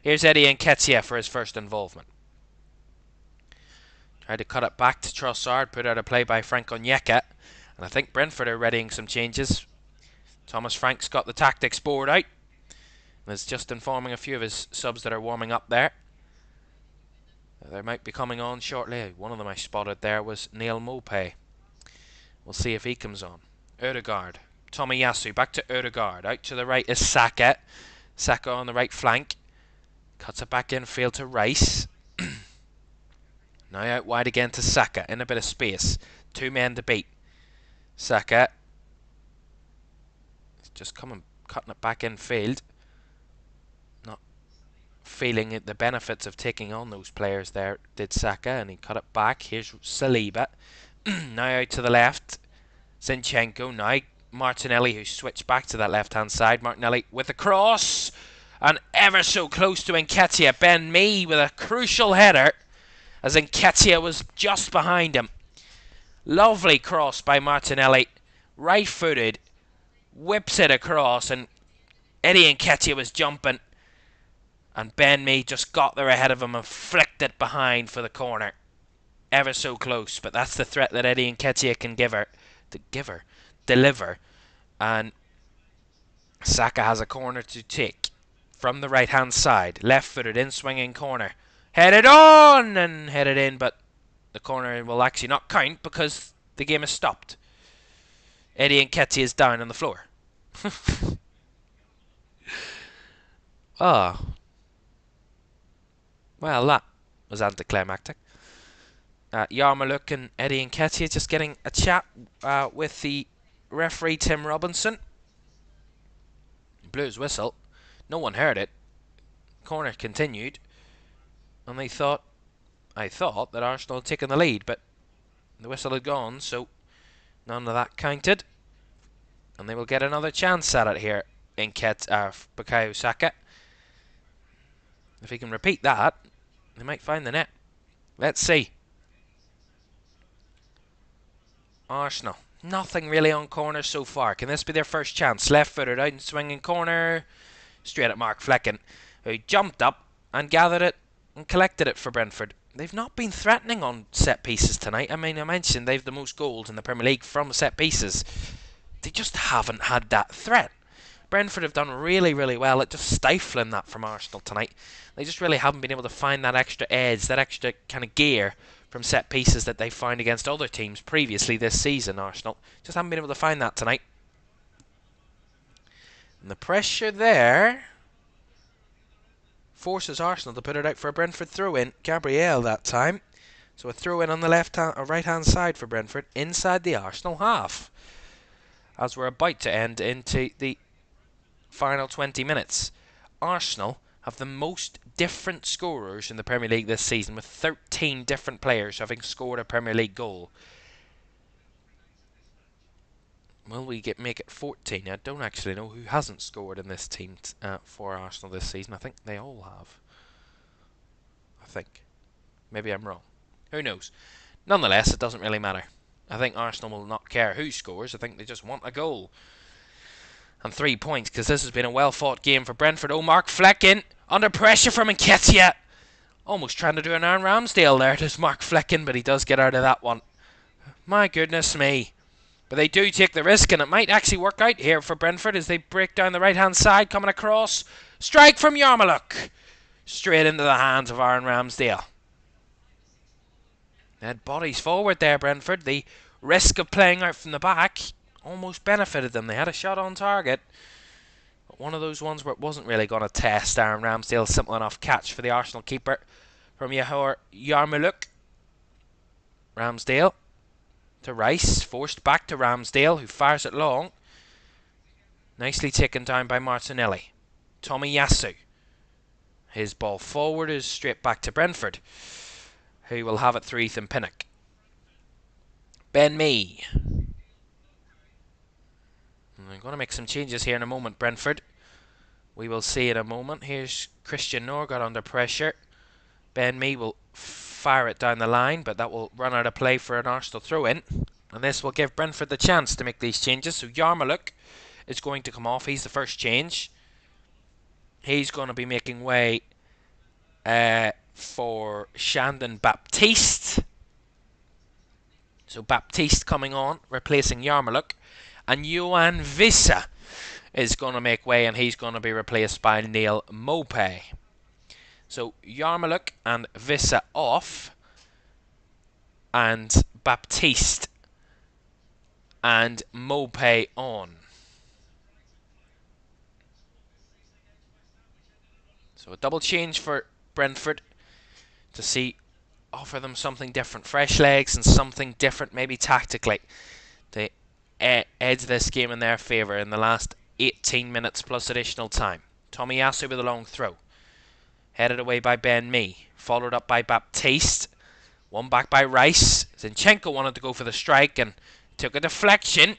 Here's Eddie Nketiah for his first involvement. Tried to cut it back to Trossard, put out a play by Frank Onyeka, and I think Brentford are readying some changes. Thomas Frank's got the tactics board out and is just informing a few of his subs that are warming up there. They might be coming on shortly. One of them I spotted there was Neil Mopay. We'll see if he comes on. Ødegaard. Tomiyasu. Back to Ødegaard. Out to the right is Saka. Saka on the right flank. Cuts it back in field to Rice. Now out wide again to Saka. In a bit of space. 2 men to beat. Saka. Just cutting it back in field. Not feeling the benefits of taking on those players there, did Saka, and he cut it back. Here's Saliba. Now out to the left. Zinchenko. Now Martinelli, who switched back to that left-hand side. Martinelli with a cross. And ever so close to Nketiah. Ben Mee with a crucial header, as Nketiah was just behind him. Lovely cross by Martinelli. Right-footed. Whips it across, and Eddie Nketiah was jumping. And Ben Mee just got there ahead of him and flicked it behind for the corner. Ever so close, but that's the threat that Eddie Nketiah can deliver. And Saka has a corner to take from the right hand side. Left footed in swinging corner. Headed on and headed in, but the corner will actually not count because the game is stopped. Eddie Nketiah is down on the floor. Oh. Well, that was anticlimactic. Yarmouk and Eddie Nketiah just getting a chat with the referee Tim Robinson. He blew his whistle. No one heard it. Corner continued. And I thought that Arsenal had taken the lead, but the whistle had gone, so none of that counted. And they will get another chance at it here in Bukayo Saka. If he can repeat that, they might find the net. Let's see. Arsenal, nothing really on corners so far. Can this be their first chance? Left footed out and swinging corner. Straight at Mark Flecken, who jumped up and gathered it and collected it for Brentford. They've not been threatening on set pieces tonight. I mean, I mentioned they've the most goals in the Premier League from set pieces. They just haven't had that threat. Brentford have done really, really well at just stifling that from Arsenal tonight. They just really haven't been able to find that extra edge, that extra kind of gear from set pieces that they found against other teams previously this season. Arsenal just haven't been able to find that tonight. And the pressure there forces Arsenal to put it out for a Brentford throw-in. Gabriel that time. So a throw-in on the right-hand side for Brentford inside the Arsenal half. As we're about to end into the final 20 minutes. Arsenal have the most different scorers in the Premier League this season, with 13 different players having scored a Premier League goal. Will we make it 14? I don't actually know who hasn't scored in this team for Arsenal this season. I think they all have. I think. Maybe I'm wrong. Who knows? Nonetheless, it doesn't really matter. I think Arsenal will not care who scores. I think they just want a goal. And 3 points, because this has been a well-fought game for Brentford. Oh, Mark Flecken, under pressure from Nketiah. Almost trying to do an Aaron Ramsdale there. There's Mark Flecken, but he does get out of that one. My goodness me. But they do take the risk, and it might actually work out here for Brentford as they break down the right-hand side, coming across. Strike from Yarmouk. Straight into the hands of Aaron Ramsdale. They had bodies forward there, Brentford. The risk of playing out from the back almost benefited them. They had a shot on target, but one of those ones where it wasn't really going to test Aaron Ramsdale. Simple enough catch for the Arsenal keeper from Yarmouk. Ramsdale to Rice, forced back to Ramsdale, who fires it long. Nicely taken down by Martinelli. Tomiyasu. His ball forward is straight back to Brentford, who will have it through Ethan Pinnock. Ben Mee. I'm going to make some changes here in a moment, Brentford. We will see in a moment. Here's Christian Norgard under pressure. Ben Mee will fire it down the line, but that will run out of play for an Arsenal throw-in. And this will give Brentford the chance to make these changes. So Yarmouk is going to come off. He's the first change. He's going to be making way for Shandon Baptiste. So Baptiste coming on, replacing Yarmouk. And Yohan Wissa is going to make way, and he's going to be replaced by Neil Maupay. So Yarmouk and Wissa off, and Baptiste and Maupay on. So a double change for Brentford to offer them something different, fresh legs and something different, maybe tactically, to edge this game in their favour in the last 18 minutes plus additional time. Tomiyasu with a long throw. Headed away by Ben Mee. Followed up by Baptiste. One back by Rice. Zinchenko wanted to go for the strike and took a deflection.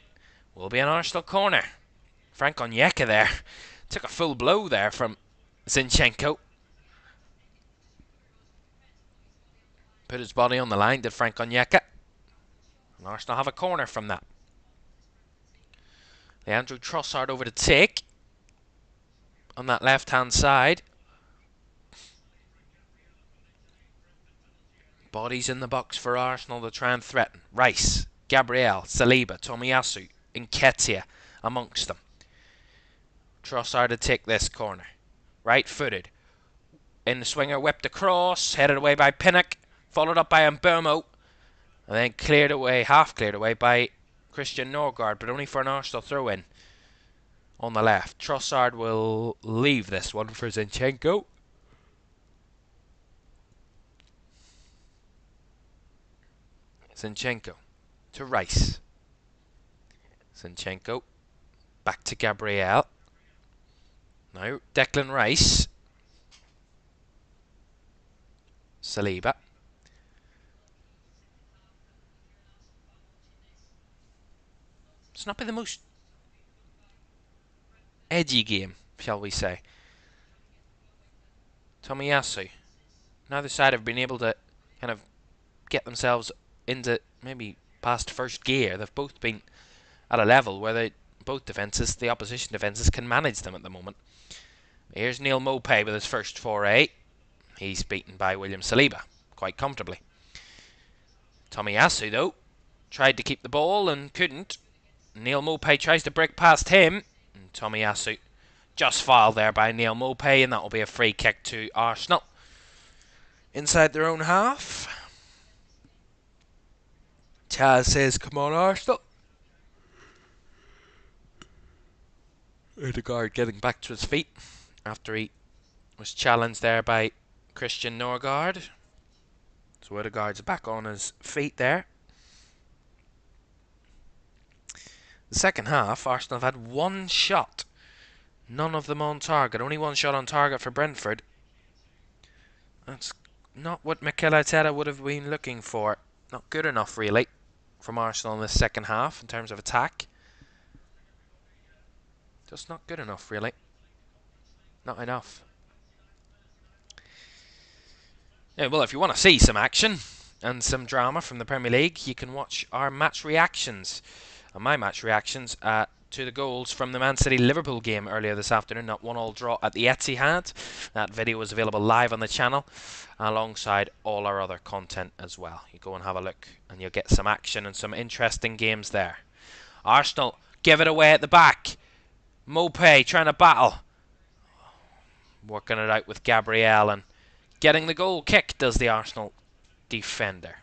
Will be an Arsenal corner. Frank Onyeka there. Took a full blow there from Zinchenko. Put his body on the line, did Frank Onyeka. And Arsenal have a corner from that. Leandro Trossard over to take on that left-hand side. Bodies in the box for Arsenal to try and threaten. Rice, Gabriel, Saliba, Tomiyasu, Nketiah amongst them. Trossard to take this corner. Right-footed. In the swinger, whipped across, headed away by Pinnock, followed up by Mbeumo, and then cleared away, half cleared away by Christian Norgard, but only for an Arsenal throw-in on the left. Trossard will leave this one for Zinchenko. Zinchenko to Rice. Zinchenko back to Gabriel. Now Declan Rice. Saliba. It's not been the most edgy game, shall we say. Tomiyasu. Neither side have been able to kind of get themselves into maybe past first gear. They've both been at a level where both defences, the opposition defences, can manage them at the moment. Here's Neil Maupay with his first foray. He's beaten by William Saliba quite comfortably. Tomiyasu, though, tried to keep the ball and couldn't. Neil Maupay tries to break past him. And Tomiyasu just fouled there by Neil Maupay, and that will be a free kick to Arsenal inside their own half. Chaz says, come on, Arsenal. Odegaard getting back to his feet after he was challenged there by Christian Norgard. So Odegaard's back on his feet there. The second half, Arsenal have had one shot. None of them on target. Only one shot on target for Brentford. That's not what Mikel Arteta would have been looking for. Not good enough, really, from Arsenal in the second half in terms of attack. Just not good enough, really. Not enough. Yeah, well, if you want to see some action and some drama from the Premier League, you can watch our match reactions. And my match reactions to the goals from the Man City-Liverpool game earlier this afternoon, that 1-1 draw at the Etihad. That video is available live on the channel, alongside all our other content as well. You go and have a look, and you'll get some action and some interesting games there. Arsenal give it away at the back. Maupay trying to battle. Working it out with Gabriel, and getting the goal kick does the Arsenal defender.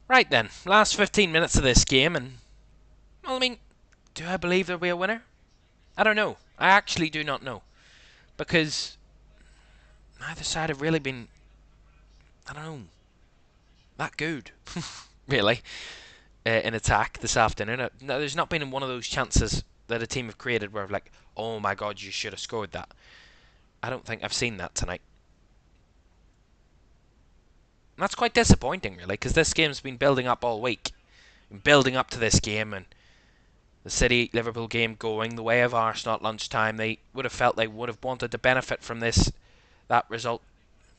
Right then, last 15 minutes of this game, and, well, I mean, do I believe there'll be a winner? I don't know. I actually do not know. Because neither side have really been, I don't know, that good, really, in attack this afternoon. No, there's not been one of those chances that a team have created where, like, oh my god, you should have scored that. I don't think I've seen that tonight. And that's quite disappointing, really, because this game's been building up all week. Building up to this game, and the City-Liverpool game going the way of Arsenal at lunchtime. They would have felt they would have wanted to benefit from that result,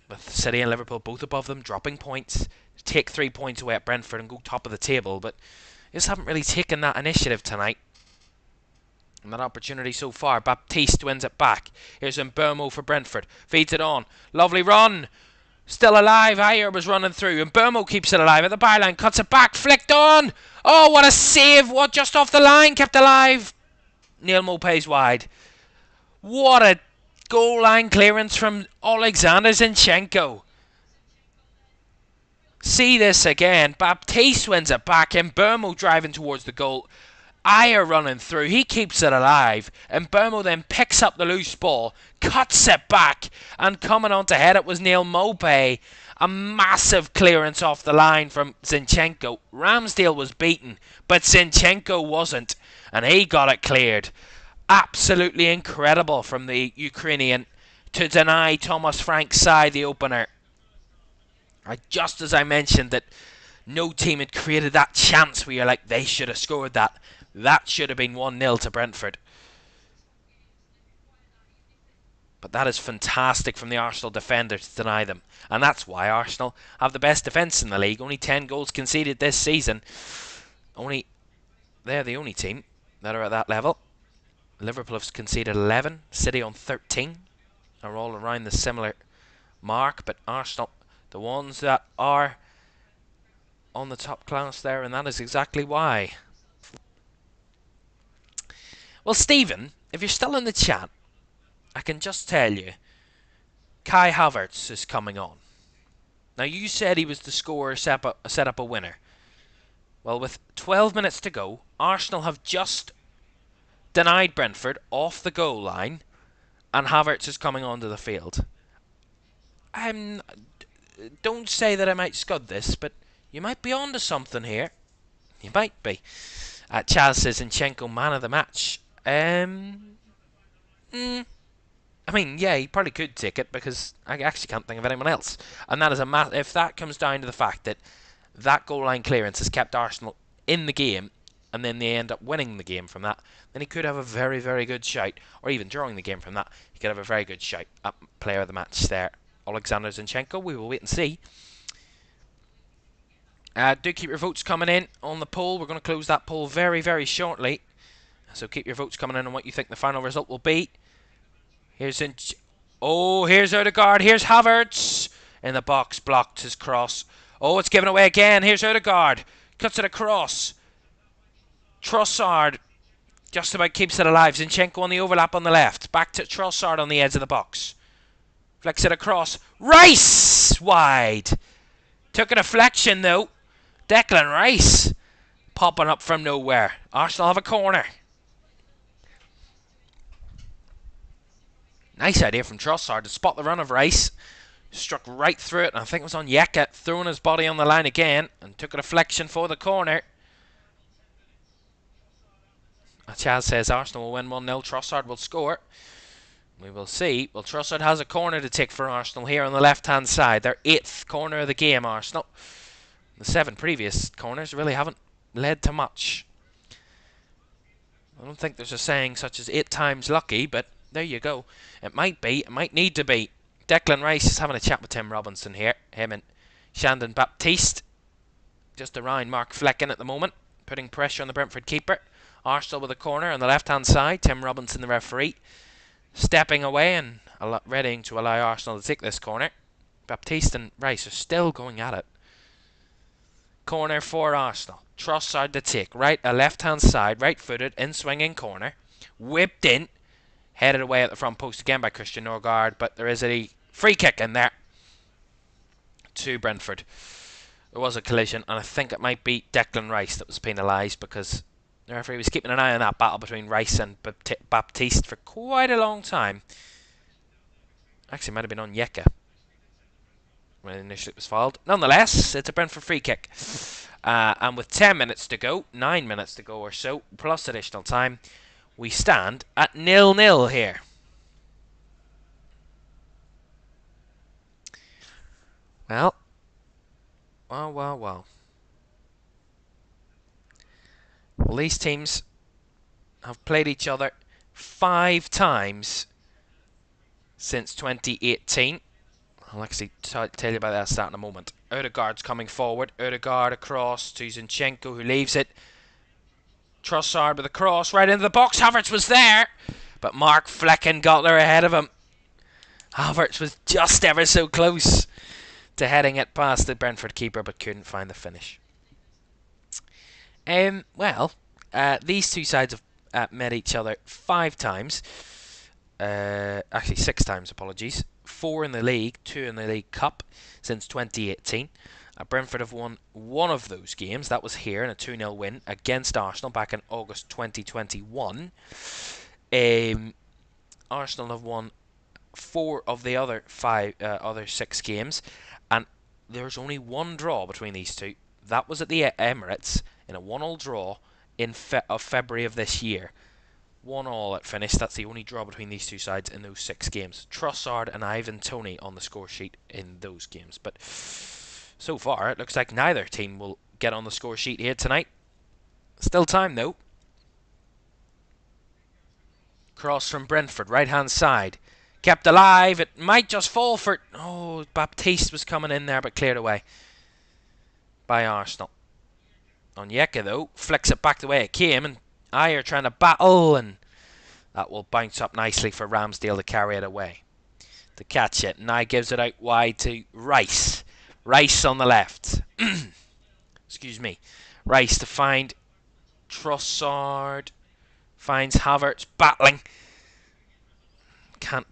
with City and Liverpool both above them, dropping points, take 3 points away at Brentford and go top of the table. But they just haven't really taken that initiative tonight. And that opportunity so far. Baptiste wins it back. Here's Mbeumo for Brentford. Feeds it on. Lovely run. Still alive. Ayer was running through. And Mbeumo keeps it alive at the byline. Cuts it back. Flicked on. Oh, what a save. What, just off the line. Kept alive. Neil Maupay's wide. What a goal line clearance from Alexander Zinchenko. See this again. Baptiste wins it back. And Mbeumo driving towards the goal. Ayer running through. He keeps it alive. And Mbeumo then picks up the loose ball. Cuts it back. And coming on to head it was Neil Maupay. A massive clearance off the line from Zinchenko. Ramsdale was beaten, but Zinchenko wasn't. And he got it cleared. Absolutely incredible from the Ukrainian to deny Thomas Frank's side the opener. Just as I mentioned that no team had created that chance where you're like, they should have scored that. That should have been 1-0 to Brentford. But that is fantastic from the Arsenal defender to deny them. And that's why Arsenal have the best defence in the league. Only 10 goals conceded this season. Only they're the only team that are at that level. Liverpool have conceded 11, City on 13, are all around the similar mark, but Arsenal, the ones that are on the top class there, and that is exactly why. Well, Stephen, if you're still in the chat, I can just tell you, Kai Havertz is coming on. Now, you said he was the scorer, set up a winner. Well, with 12 minutes to go, Arsenal have just denied Brentford off the goal line, and Havertz is coming onto the field. Don't say that I might scud this, but you might be onto something here. You might be. Chaz says Zinchenko man of the match. I mean, yeah, he probably could take it because I actually can't think of anyone else. And that is if that comes down to the fact that that goal line clearance has kept Arsenal in the game, and then they end up winning the game from that, then he could have a very, very good shout. Or even drawing the game from that, he could have a very good shout at player of the match there. Alexander Zinchenko, we will wait and see. Do keep your votes coming in on the poll. We're going to close that poll very, very shortly. So keep your votes coming in on what you think the final result will be. Here's here's Odegaard. Here's Havertz in the box, blocked his cross. Oh, it's given away again. Here's Odegaard. Cuts it across. Trossard just about keeps it alive. Zinchenko on the overlap on the left. Back to Trossard on the edge of the box. Flicks it across. Rice! Wide. Took a deflection though. Declan Rice popping up from nowhere. Arsenal have a corner. Nice idea from Trossard to spot the run of Rice. Struck right through it, and I think it was on Yeka, throwing his body on the line again, and took a deflection for the corner. Chaz says Arsenal will win 1-0. Trossard will score. We will see. Well, Trossard has a corner to take for Arsenal here on the left-hand side. Their 8th corner of the game, Arsenal. The 7 previous corners really haven't led to much. I don't think there's a saying such as 8 times lucky, but there you go. It might be. It might need to be. Declan Rice is having a chat with Tim Robinson here. Him and Shandon Baptiste. Just around Mark Flecken at the moment, putting pressure on the Brentford keeper. Arsenal with a corner on the left-hand side. Tim Robinson, the referee, stepping away and readying to allow Arsenal to take this corner. Baptiste and Rice are still going at it. Corner for Arsenal. Trossard to take. Left-hand side, right-footed, in-swinging corner. Whipped in. Headed away at the front post again by Christian Norgard, but there is a free kick in there to Brentford. There was a collision, and I think it might be Declan Rice that was penalised because the referee was keeping an eye on that battle between Rice and Baptiste for quite a long time. Actually, it might have been on Yeka when initially it was fouled. Nonetheless, it's a Brentford free kick. And with 10 minutes to go, 9 minutes to go or so, plus additional time, we stand at 0-0 here. Well. Well, these teams have played each other 5 times since 2018. I'll actually tell you about that stat in a moment. Odegaard's coming forward. Odegaard across to Zinchenko, who leaves it. Trossard with a cross right into the box. Havertz was there, but Mark Flecken got there ahead of him. Havertz was just ever so close to heading it past the Brentford keeper, but couldn't find the finish. These two sides have met each other 5 times. Actually 6 times, apologies. 4 in the league, 2 in the League Cup since 2018. Brentford have won 1 of those games. That was here in a 2-0 win against Arsenal back in August 2021. Arsenal have won 4 of the other 6 games, and there's only 1 draw between these two. That was at the Emirates in a 1-1 draw in February of this year. 1-1 it finished. That's the only draw between these two sides in those 6 games. Trossard and Ivan Toney on the score sheet in those games, but so far it looks like neither team will get on the score sheet here tonight. Still time though. Cross from Brentford, right hand side, kept alive. It might just fall for... Oh, Baptiste was coming in there but cleared away by Arsenal. Onyeka, though, flicks it back the way it came, and Ayer trying to battle, and that will bounce up nicely for Ramsdale to carry it away. To catch it, now gives it out wide to Rice. Rice on the left. Excuse me. Rice to find Trossard. Finds Havertz battling. Can't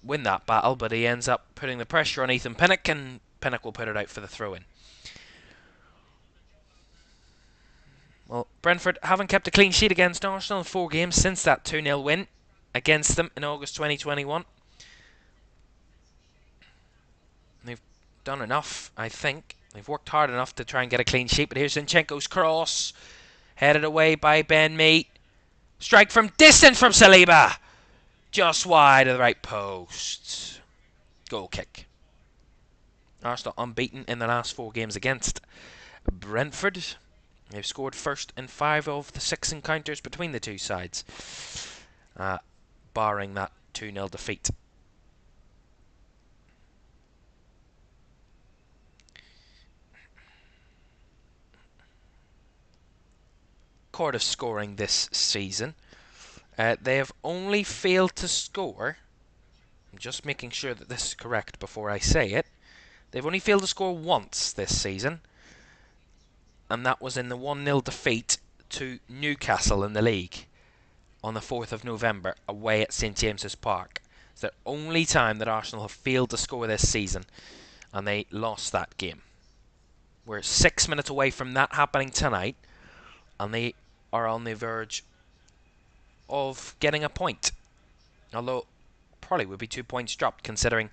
win that battle, but he ends up putting the pressure on Ethan Pinnock, and Pinnock will put it out for the throw-in. Well, Brentford haven't kept a clean sheet against Arsenal in 4 games since that 2-0 win against them in August 2021. They've done enough, I think. They've worked hard enough to try and get a clean sheet, but here's Zinchenko's cross. Headed away by Ben Mee. Strike from distance from Saliba. Just wide of the right post. Goal kick. Arsenal unbeaten in the last 4 games against Brentford. They've scored first in 5 of the 6 encounters between the two sides, barring that 2-0 defeat. Record of scoring this season. They have only failed to score. I'm just making sure that this is correct before I say it. They've only failed to score once this season, and that was in the 1-0 defeat to Newcastle in the league on the 4th of November away at St James's Park. It's the only time that Arsenal have failed to score this season, and they lost that game. We're 6 minutes away from that happening tonight, and they are on the verge of getting a point. Although, probably would be 2 points dropped considering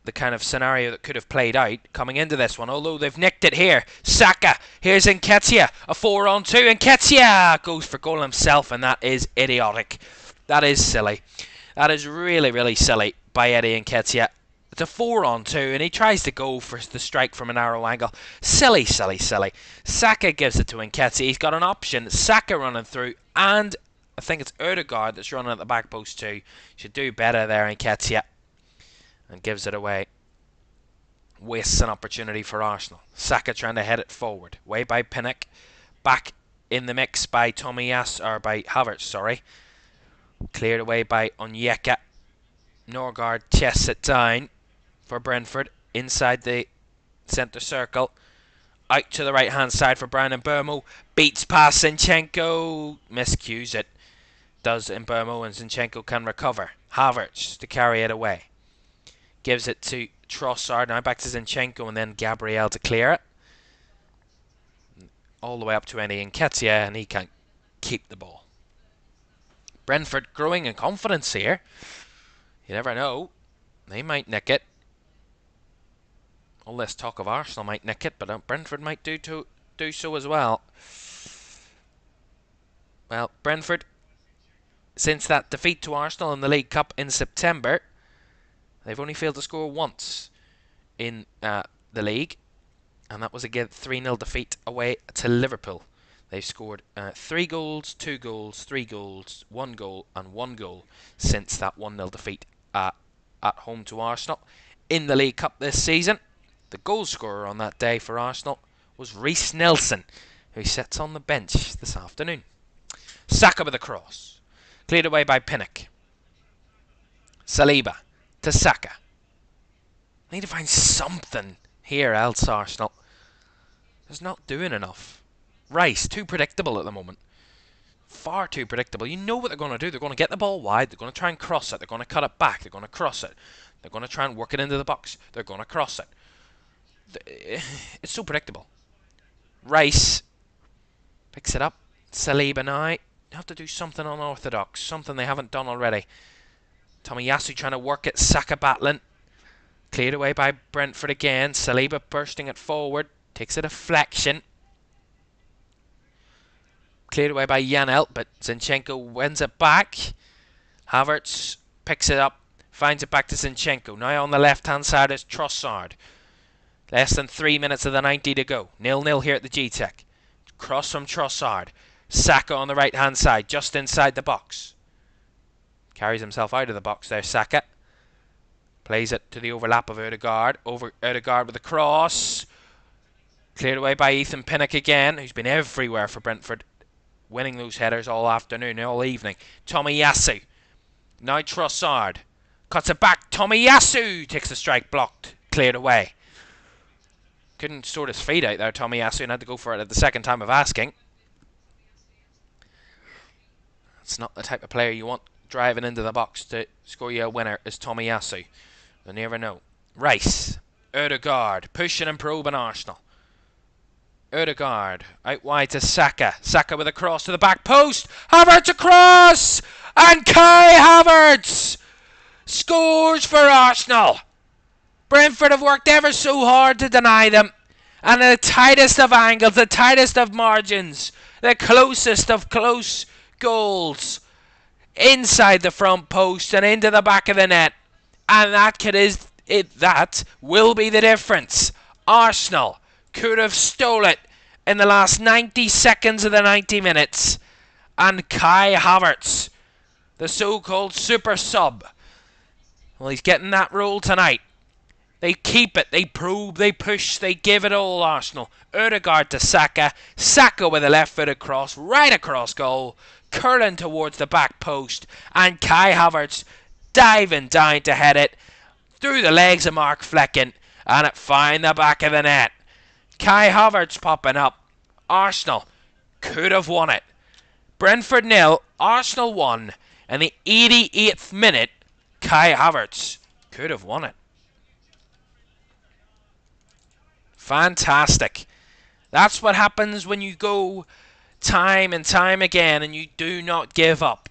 the kind of scenario that could have played out coming into this one. Although they've nicked it here. Saka, here's Nketiah, a 4-on-2. Nketiah goes for goal himself, and that is idiotic. That is silly. That is really, really silly by Eddie Nketiah. It's a 4-on-2, and he tries to go for the strike from a narrow angle. Silly, silly, silly. Saka gives it to Nketiah. He's got an option. Saka running through, and I think it's Odegaard that's running at the back post too. Should do better there, Nketiah. And gives it away. Wastes an opportunity for Arsenal. Saka trying to head it forward. Way by Pinnock. Back in the mix by by Havertz, sorry. Cleared away by Onyeka. Norgard chests it down for Brentford. Inside the centre circle. Out to the right hand side for Brandon Mbeumo. Beats past Zinchenko. Miscues it. Does Mbeumo, and Zinchenko can recover. Havertz to carry it away. Gives it to Trossard. Now back to Zinchenko, and then Gabriel to clear it. All the way up to Eddie Nketiah, and he can't keep the ball. Brentford growing in confidence here. You never know. They might nick it. All this talk of Arsenal might nick it, but Brentford might do so as well. Well, Brentford, since that defeat to Arsenal in the League Cup in September, they've only failed to score once in the league, and that was a 3-0 defeat away to Liverpool. They've scored 3 goals, 2 goals, 3 goals, 1 goal, and 1 goal since that 1-0 defeat at home to Arsenal in the League Cup this season. The goal scorer on that day for Arsenal was Reece Nelson, who sits on the bench this afternoon. Saka with a cross. Cleared away by Pinnock. Saliba to Saka. Need to find something here else, Arsenal. It's not doing enough. Rice, too predictable at the moment. Far too predictable. You know what they're going to do. They're going to get the ball wide. They're going to try and cross it. They're going to cut it back. They're going to cross it. They're going to try and work it into the box. They're going to cross it. It's so predictable. Rice picks it up. Saliba now. You have to do something unorthodox. Something they haven't done already. Tomiyasu trying to work it. Saka battling. Cleared away by Brentford again. Saliba bursting it forward. Takes a deflection. Cleared away by Janelt, but Zinchenko wins it back. Havertz picks it up. Finds it back to Zinchenko. Now on the left-hand side is Trossard. Less than 3 minutes of the 90 to go. 0-0 here at the Gtech. Cross from Trossard. Saka on the right-hand side, just inside the box. Carries himself out of the box there, Saka. Plays it to the overlap of Odegaard. Odegaard with a cross. Cleared away by Ethan Pinnock again, who's been everywhere for Brentford, winning those headers all afternoon, all evening. Tomiyasu. Now Trossard. Cuts it back. Tomiyasu takes the strike, blocked. Cleared away. Couldn't sort his feet out there, Tomiyasu, and had to go for it at the second time of asking. It's not the type of player you want driving into the box to score you a winner, is Tomiyasu. You never know. Rice. Ødegaard. Pushing and probing Arsenal. Ødegaard out wide to Saka. Saka with a cross to the back post. Havertz across! And Kai Havertz scores for Arsenal. Brentford have worked ever so hard to deny them. And the tightest of angles, the tightest of margins, the closest of close goals. Inside the front post and into the back of the net. And that will be the difference. Arsenal could have stole it in the last 90 seconds of the 90 minutes. And Kai Havertz, the so-called super sub, well, he's getting that role tonight. They keep it, they probe, they push, they give it all, Arsenal. Ødegaard to Saka. Saka with a left-footed cross, right across goal, curling towards the back post. And Kai Havertz diving down to head it through the legs of Mark Flecken, and it found the back of the net. Kai Havertz popping up. Arsenal could have won it. Brentford 0, Arsenal 1. In the 88th minute, Kai Havertz could have won it. Fantastic. That's what happens when you go time and time again and you do not give up.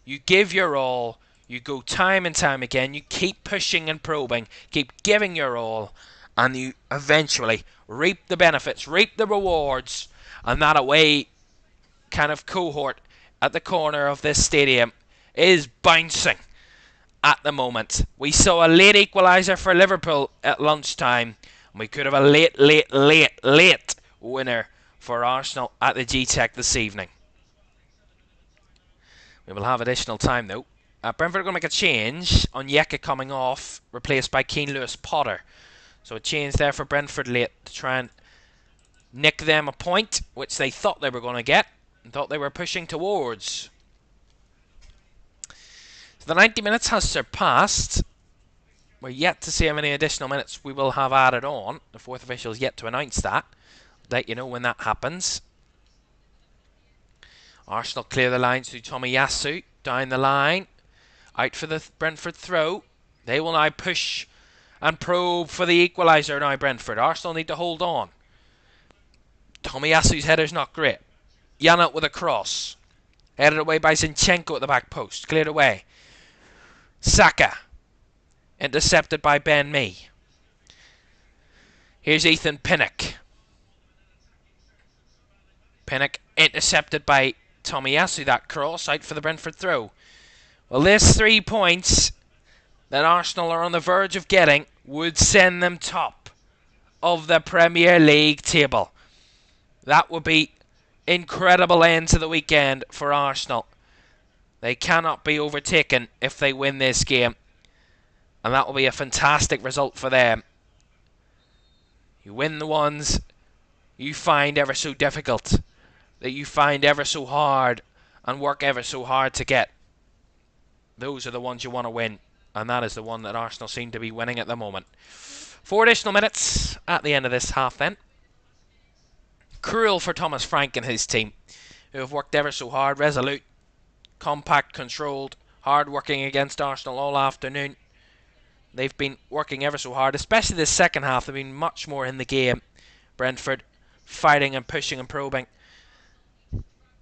You give your all. You go time and time again. You keep pushing and probing. Keep giving your all. And you eventually reap the benefits, reap the rewards. And that away kind of cohort at the corner of this stadium is bouncing at the moment. We saw a late equaliser for Liverpool at lunchtime. And we could have a late winner for Arsenal at the Gtech this evening. We will have additional time though. Brentford are going to make a change on Yeka coming off, replaced by Keane Lewis-Potter. So a change there for Brentford late to try and nick them a point, which they thought they were going to get and thought they were pushing towards. So the 90 minutes has surpassed. We're yet to see how many additional minutes we will have added on. The fourth official is yet to announce that. I'll let you know when that happens. Arsenal clear the lines through Tomiyasu. Down the line. Out for the Brentford throw. They will now push and probe for the equaliser now, Brentford. Arsenal need to hold on. Tomiyasu's header's not great. Janelt with a cross. Headed away by Zinchenko at the back post. Cleared away. Saka. Intercepted by Ben Mee. Here's Ethan Pinnock. Pinnock intercepted by Tomiyasu. That cross out for the Brentford throw. Well, this 3 points that Arsenal are on the verge of getting would send them top of the Premier League table. That would be incredible end to the weekend for Arsenal. They cannot be overtaken if they win this game. And that will be a fantastic result for them. You win the ones you find ever so difficult, that you find ever so hard and work ever so hard to get. Those are the ones you want to win. And that is the one that Arsenal seem to be winning at the moment. 4 additional minutes at the end of this half then. Cruel for Thomas Frank and his team, who have worked ever so hard, resolute, compact, controlled, hard working against Arsenal all afternoon. They've been working ever so hard, especially this second half. They've been much more in the game. Brentford fighting and pushing and probing.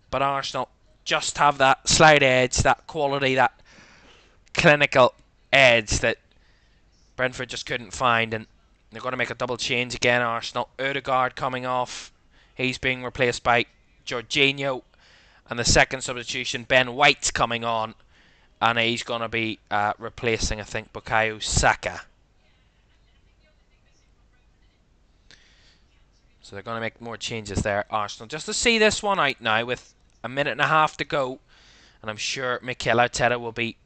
But Arsenal just have that slight edge, that quality, that clinical edge that Brentford just couldn't find. And they're going to make a double change again, Arsenal. Ødegaard coming off. He's being replaced by Jorginho. And the second substitution, Ben White's coming on. And he's going to be replacing, I think, Bukayo Saka. So they're going to make more changes there, Arsenal. Just to see this one out now with a minute and a half to go. And I'm sure Mikel Arteta will be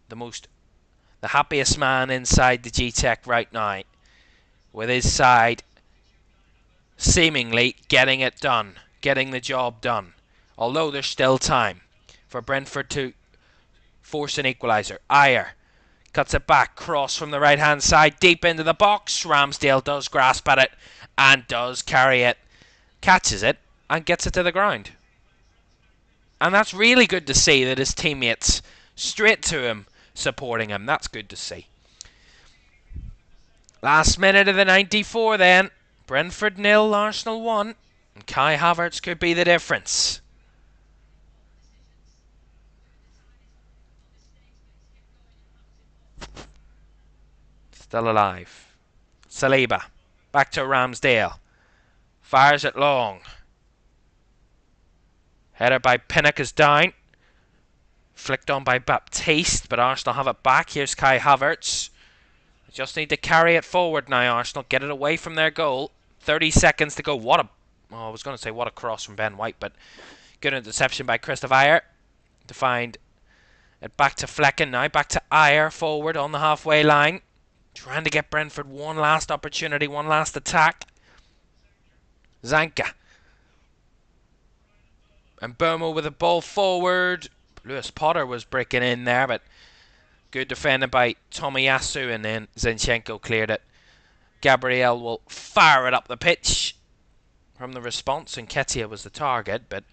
the happiest man inside the Gtech right now. With his side seemingly getting it done, getting the job done. Although there's still time for Brentford to force an equaliser. Ayer cuts it back, cross from the right hand side, deep into the box. Ramsdale does grasp at it and does carry it, catches it and gets it to the ground. And that's really good to see, that his teammates straight to him, supporting him. That's good to see. Last minute of the 94 then. Brentford 0, Arsenal 1. And Kai Havertz could be the difference. Still alive. Saliba. Back to Ramsdale. Fires it long. Header by Pinnock is down. Flicked on by Baptiste, but Arsenal have it back. Here's Kai Havertz. They just need to carry it forward now, Arsenal. Get it away from their goal. 30 seconds to go. I was going to say what a cross from Ben White, but good interception by Christoph Ayer to find it back to Flecken now. Back to Ayer forward on the halfway line. Trying to get Brentford one last opportunity, one last attack. Zanka. And Burmo with the ball forward. Lewis Potter was breaking in there, but good defending by Tomiyasu, and then Zinchenko cleared it. Gabriel will fire it up the pitch from the response, and Ketia was the target, but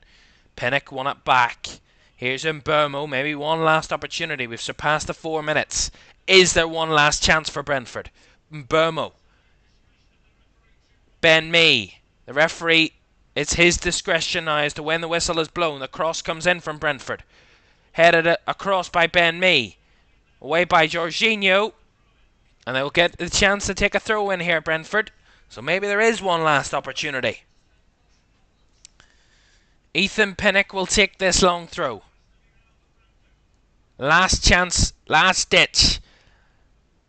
Pinnock won it back. Here's Burmo, maybe one last opportunity. We've surpassed the 4 minutes. Is there one last chance for Brentford? Burmo. Ben Mee. The referee, it's his discretion now as to when the whistle is blown. The cross comes in from Brentford. Headed across by Ben Mee. Away by Jorginho. And they'll get the chance to take a throw in here, Brentford. So maybe there is one last opportunity. Ethan Pinnock will take this long throw. Last chance, last ditch.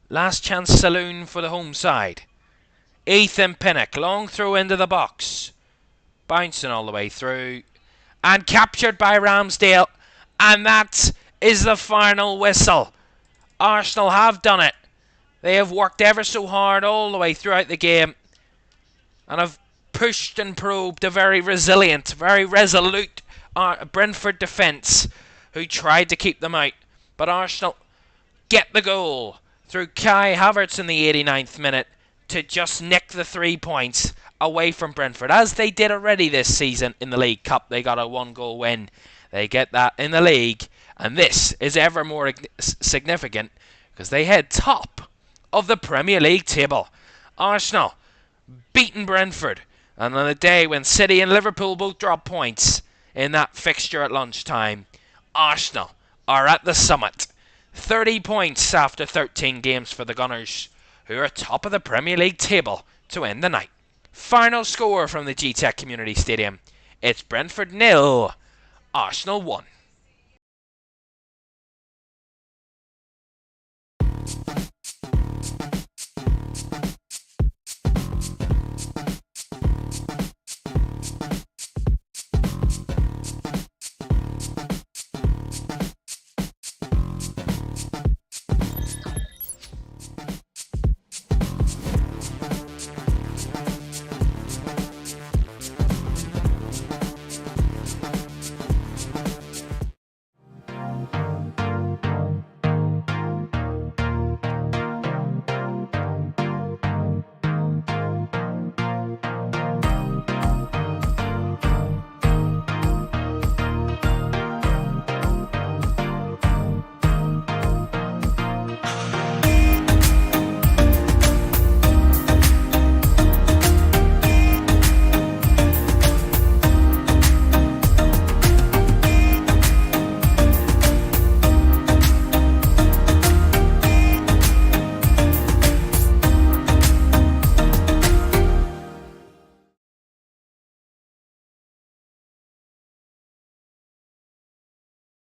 Last chance saloon for the home side. Ethan Pinnock, long throw into the box. Bouncing all the way through. And captured by Ramsdale. And that is the final whistle. Arsenal have done it. They have worked ever so hard all the way throughout the game. And have pushed and probed a very resilient, very resolute Brentford defence, who tried to keep them out. But Arsenal get the goal through Kai Havertz in the 89th minute to just nick the 3 points away from Brentford, as they did already this season in the League Cup. They got a 1-goal win. They get that in the league, and this is ever more significant because they head top of the Premier League table. Arsenal beaten Brentford, and on a day when City and Liverpool both dropped points in that fixture at lunchtime, Arsenal are at the summit. 30 points after 13 games for the Gunners, who are top of the Premier League table to end the night. Final score from the Gtech Community Stadium. It's Brentford 0, Arsenal 1.